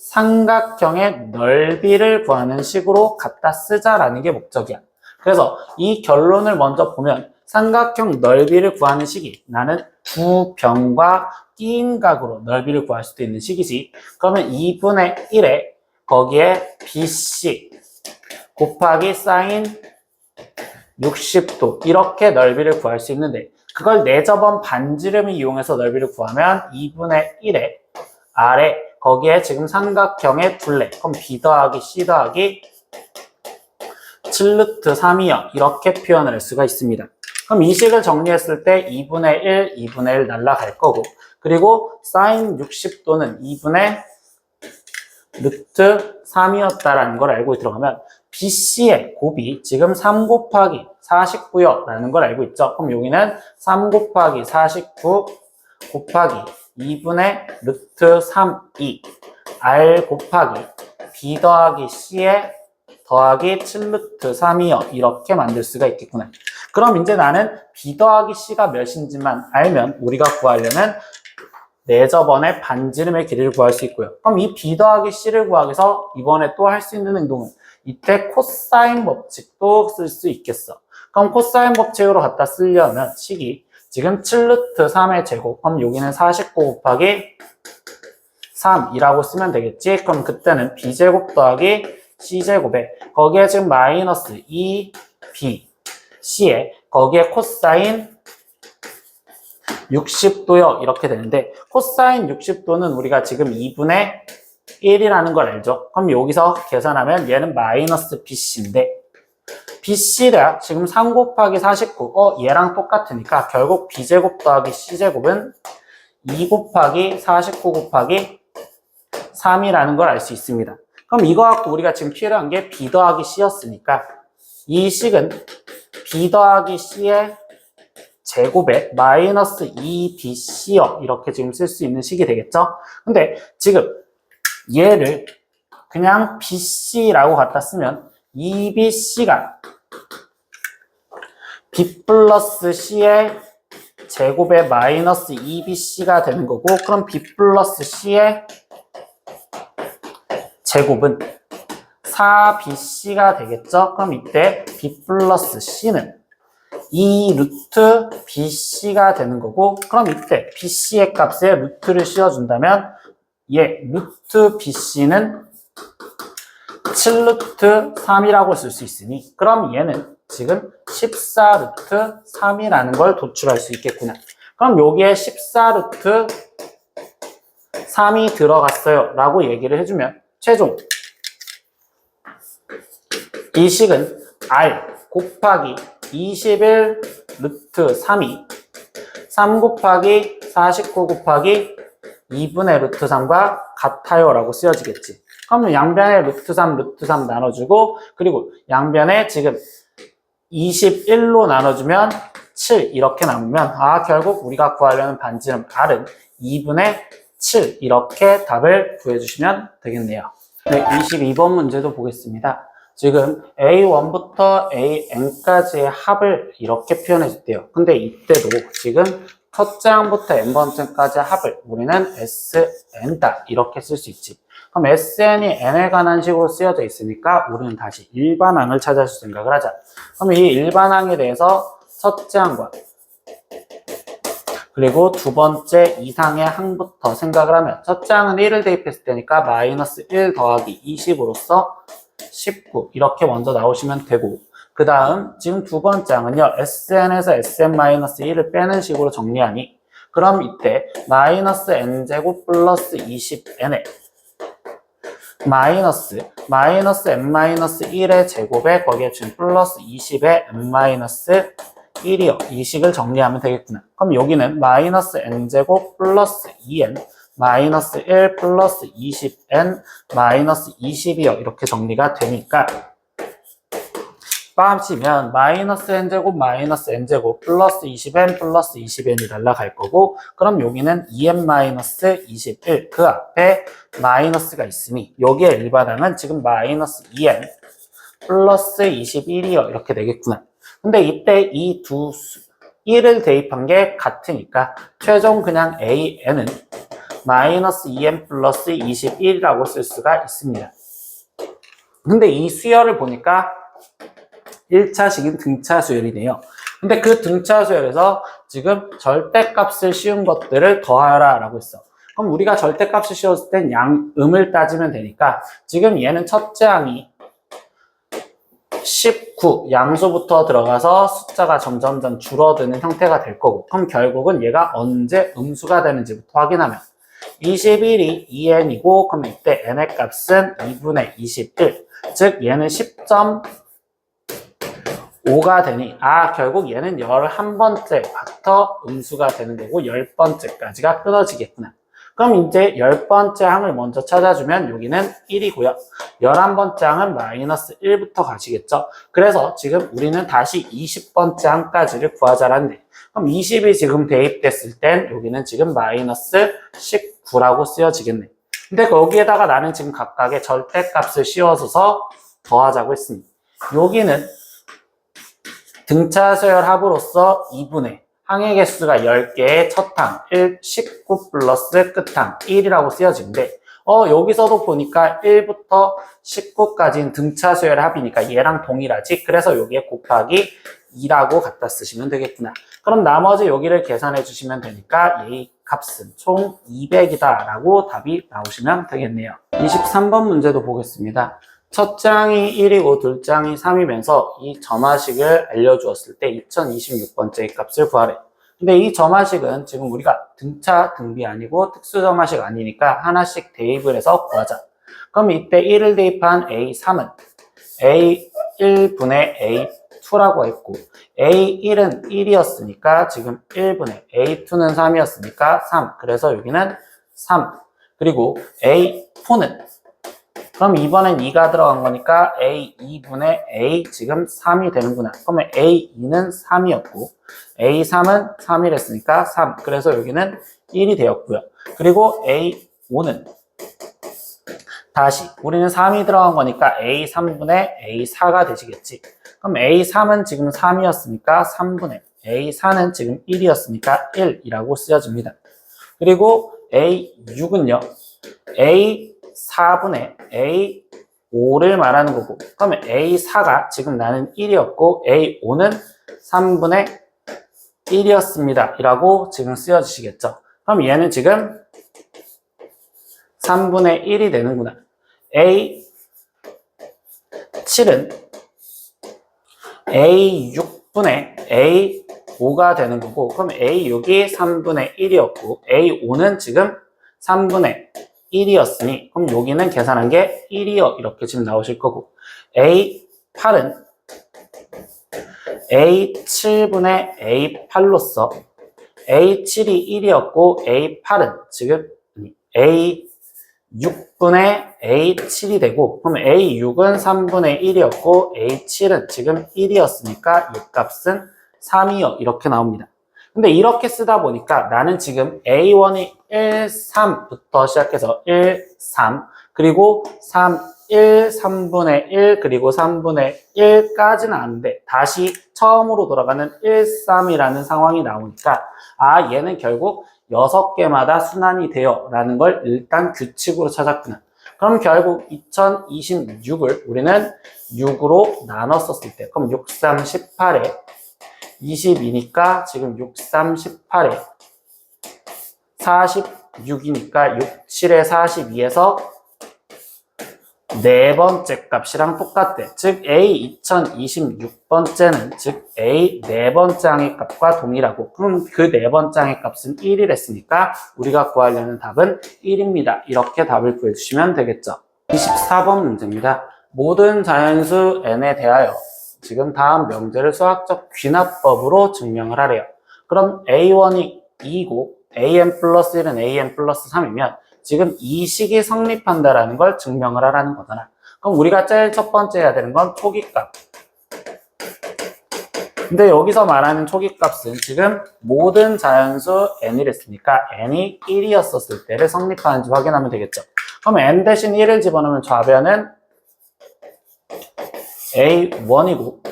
삼각형의 넓이를 구하는 식으로 갖다 쓰자라는 게 목적이야. 그래서 이 결론을 먼저 보면 삼각형 넓이를 구하는 식이 나는 두 변과 끼인 각으로 넓이를 구할 수도 있는 식이지. 그러면 2분의 1에 거기에 BC 곱하기 사인 60도 이렇게 넓이를 구할 수 있는데 그걸 내접원 반지름을 이용해서 넓이를 구하면 2분의 1에 아래 거기에 지금 삼각형의 둘레 그럼 B 더하기 C 더하기 7루트 3이요 이렇게 표현을 할 수가 있습니다. 그럼 이 식을 정리했을 때 2분의 1, 2분의 1 날라갈 거고 그리고 사인 60도는 2분의 루트 3이었다라는 걸 알고 들어가면 BC의 곱이 지금 3 곱하기 49요 라는 걸 알고 있죠. 그럼 여기는 3 곱하기 49 곱하기 2분의 루트 3이 R 곱하기 B 더하기 C에 더하기 7루트 3이요 이렇게 만들 수가 있겠구나. 그럼 이제 나는 B 더하기 C가 몇인지만 알면 우리가 구하려는 내접원의 반지름의 길이를 구할 수 있고요. 그럼 이 B 더하기 C를 구하기 위해서 이번에 또 할 수 있는 행동은 이때 코사인 법칙도 쓸 수 있겠어. 그럼 코사인 법칙으로 갖다 쓰려면 식이 지금 7루트 3의 제곱 그럼 여기는 49 곱하기 3이라고 쓰면 되겠지. 그럼 그때는 B제곱 더하기 C제곱에 거기에 지금 마이너스 2B C에 거기에 코사인 60도요 이렇게 되는데 코사인 60도는 우리가 지금 2분의 1이라는 걸 알죠. 그럼 여기서 계산하면 얘는 마이너스 BC인데 BC가 지금 3 곱하기 49 얘랑 똑같으니까 결국 B제곱 더하기 C제곱은 2 곱하기 49 곱하기 3이라는 걸 알 수 있습니다. 그럼 이거 갖고 우리가 지금 필요한 게 B 더하기 C였으니까 이 식은 B 더하기 C의 제곱에 마이너스 2BC요 이렇게 지금 쓸 수 있는 식이 되겠죠. 근데 지금 얘를 그냥 BC라고 갖다 쓰면 2BC가 B 플러스 C의 제곱에 마이너스 2BC가 되는 거고 그럼 B 플러스 C의 제곱은 4BC가 되겠죠. 그럼 이때 B 플러스 C는 2 루트 BC가 되는 거고 그럼 이때 BC의 값에 루트를 씌워준다면 루트 BC는 7루트 3이라고 쓸 수 있으니 그럼 얘는 지금 14루트 3이라는 걸 도출할 수 있겠구나. 그럼 여기에 14루트 3이 들어갔어요 라고 얘기를 해주면 최종 이 식은 R 곱하기 21 루트 3이 3 곱하기 49 곱하기 2분의 루트 3과 같아요 라고 쓰여지겠지. 그러면 양변에 루트 3 나눠주고 그리고 양변에 지금 21로 나눠주면 7 이렇게 남으면 결국 우리가 구하려는 반지름 R은 2분의 7 이렇게 답을 구해주시면 되겠네요. 네, 22번 문제도 보겠습니다. 지금 A1부터 AN까지의 합을 이렇게 표현해 줬대요. 근데 이때도 지금 첫째 항부터 n번째까지의 합을 우리는 SN다 이렇게 쓸 수 있지. 그럼 SN이 n에 관한 식으로 쓰여져 있으니까 우리는 다시 일반항을 찾아줄 생각을 하자. 그럼 이 일반항에 대해서 첫째 항과 그리고 두 번째 이상의 항부터 생각을 하면 첫째 항은 1을 대입했을 때니까 마이너스 1 더하기 20으로써 19 이렇게 먼저 나오시면 되고 그 다음 지금 두 번째 항은요 SN에서 SN-1을 빼는 식으로 정리하니 그럼 이때 마이너스 n제곱 플러스 20n에 마이너스 n-1의 제곱에 거기에 지금 플러스 20에 n-1이요. 이 식을 정리하면 되겠구나. 그럼 여기는 마이너스 n제곱 플러스 2n 마이너스 1 플러스 20n 마이너스 20이요. 이렇게 정리가 되니까 빠합치면 마이너스 n제곱 플러스 20n 플러스 20n이 날라갈 거고 그럼 여기는 2n 마이너스 21 그 앞에 마이너스가 있으니 여기에 일반항은 지금 마이너스 2n 플러스 21이요. 이렇게 되겠구나. 근데 이때 이 두 수, 1을 대입한 게 같으니까 최종 그냥 AN은 마이너스 2n 플러스 21이라고 쓸 수가 있습니다. 근데 이 수열을 보니까 1차식인 등차 수열이네요. 근데 그 등차 수열에서 지금 절대값을 씌운 것들을 더하라 라고 했어. 그럼 우리가 절대값을 씌웠을 땐 양음을 따지면 되니까 지금 얘는 첫째 항이 19 양수부터 들어가서 숫자가 점점점 줄어드는 형태가 될 거고, 그럼 결국은 얘가 언제 음수가 되는지부터 확인하면 21이 2n이고 그럼 이때 n의 값은 2분의 21, 즉 얘는 10.5가 되니 결국 얘는 11번째부터 음수가 되는 거고 10번째까지가 끊어지겠구나. 그럼 이제 10번째 항을 먼저 찾아주면 여기는 1이고요. 11번째 항은 마이너스 1부터 가시겠죠. 그래서 지금 우리는 다시 20번째 항까지를 구하자라는데, 그럼 20이 지금 대입됐을 땐 여기는 지금 마이너스 19라고 쓰여지겠네. 근데 거기에다가 나는 지금 각각의 절대값을 씌워서 더하자고 했으니 여기는 등차 서열 합으로서 2분의 항의 개수가 10개의 첫 항, 19 플러스 끝항 1이라고 쓰여지는데 여기서도 보니까 1부터 19까지는 등차 수열 합이니까 얘랑 동일하지. 그래서 여기에 곱하기 2라고 갖다 쓰시면 되겠구나. 그럼 나머지 여기를 계산해 주시면 되니까 얘의 값은 총 200이다 라고 답이 나오시면 되겠네요. 23번 문제도 보겠습니다. 첫째 항이 1이고 둘째 항이 3이면서 이 점화식을 알려주었을 때 2026번째의 값을 구하래. 근데 이 점화식은 지금 우리가 등차, 등비 아니고 특수점화식 아니니까 하나씩 대입을 해서 구하자. 그럼 이때 1을 대입한 A3은 A1분의 A2라고 했고 A1은 1이었으니까 지금 1분의 A2는 3이었으니까 3. 그래서 여기는 3. 그리고 A4는 그럼 이번엔 2가 들어간 거니까 A2분의 A 지금 3이 되는구나. 그러면 A2는 3이었고 A3은 3이랬으니까 3. 그래서 여기는 1이 되었고요. 그리고 A5는 다시 우리는 3이 들어간 거니까 A3분의 A4가 되시겠지. 그럼 A3은 지금 3이었으니까 3분의 A4는 지금 1이었으니까 1이라고 쓰여집니다. 그리고 A6은요. A4분의 A5를 말하는 거고, 그러면 A4가 지금 나는 1이었고 A5는 3분의 1이었습니다. 이라고 지금 쓰여주시겠죠. 그럼 얘는 지금 3분의 1이 되는구나. A7은 A6분의 A5가 되는 거고, 그럼 A6이 3분의 1이었고 A5는 지금 3분의 1이었으니 그럼 여기는 계산한 게 1이요. 이렇게 지금 나오실 거고 A8은 A7분의 A8로서 A7이 1이었고 A8은 지금 A6분의 A7이 되고 그럼 A6은 3분의 1이었고 A7은 지금 1이었으니까 이 값은 3이요. 이렇게 나옵니다. 근데 이렇게 쓰다 보니까 나는 지금 A1이 1, 3부터 시작해서 1, 3 그리고 3, 1, 3분의 1 그리고 3분의 1까지는 아는데 다시 처음으로 돌아가는 1, 3이라는 상황이 나오니까 얘는 결국 6개마다 순환이 돼요 라는 걸 일단 규칙으로 찾았구나. 그럼 결국 2026을 우리는 6으로 나눴었을 때 그럼 6, 3, 18에 22니까 지금 6, 3, 18에 46이니까 6, 7에 42에서 네 번째 값이랑 똑같대. 즉 A 2026번째는 즉 A 네 번째 항의 값과 동일하고 그럼 그 네 번째 항의 값은 1이랬으니까 우리가 구하려는 답은 1입니다. 이렇게 답을 구해주시면 되겠죠. 24번 문제입니다. 모든 자연수 n에 대하여 지금 다음 명제를 수학적 귀납법으로 증명을 하래요. 그럼 A1이 2이고 an 플러스 1은 an 플러스 3이면 지금 이 식이 성립한다라는 걸 증명을 하라는 거잖아. 그럼 우리가 제일 첫 번째 해야 되는 건 초기값. 근데 여기서 말하는 초기값은 지금 모든 자연수 n이랬으니까 n이 1이었었을 때를 성립하는지 확인하면 되겠죠. 그럼 n 대신 1을 집어넣으면 좌변은 A1이고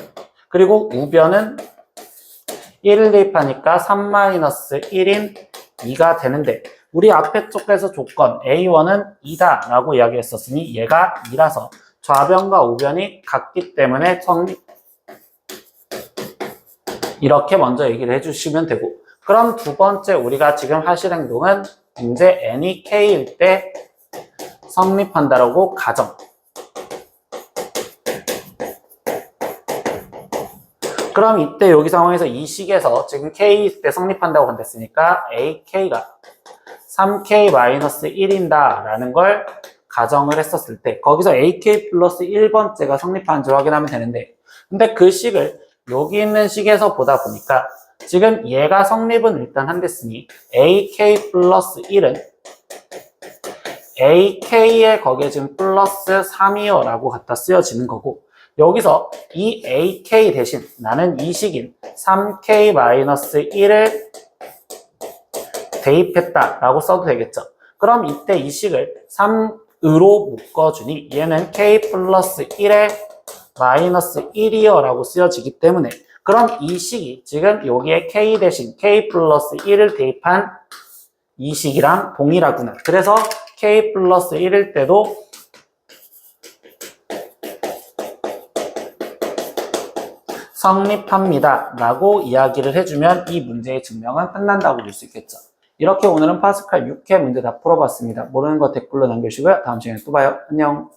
그리고 우변은 1을 대입하니까 3-1인 2가 되는데 우리 앞에 쪽에서 조건 A1은 2다 라고 이야기했었으니 얘가 2라서 좌변과 우변이 같기 때문에 성립. 이렇게 먼저 얘기를 해주시면 되고 그럼 두 번째 우리가 지금 하실 행동은 이제 n이 k일 때 성립한다라고 가정. 그럼 이때 여기 상황에서 이 식에서 지금 k일 때 성립한다고 건댔으니까 ak가 3k-1인다 라는 걸 가정을 했었을 때 거기서 ak 플러스 1번째가 성립하는지 확인하면 되는데 근데 그 식을 여기 있는 식에서 보다 보니까 지금 얘가 성립은 일단 한댔으니 ak 플러스 1은 ak에 거기에 지금 플러스 3이요 라고 갖다 쓰여지는 거고 여기서 이 ak 대신 나는 이 식인 3k-1을 대입했다 라고 써도 되겠죠. 그럼 이때 이 식을 3으로 묶어주니 얘는 k 플러스 1에 마이너스 1이요 라고 쓰여지기 때문에 그럼 이 식이 지금 여기에 k 대신 k 플러스 1을 대입한 이 식이랑 동일하구나. 그래서 k 플러스 1일 때도 성립합니다 라고 이야기를 해주면 이 문제의 증명은 끝난다고 볼 수 있겠죠. 이렇게 오늘은 파스칼 6회 문제 다 풀어봤습니다. 모르는 거 댓글로 남겨주시고요. 다음 시간에 또 봐요. 안녕.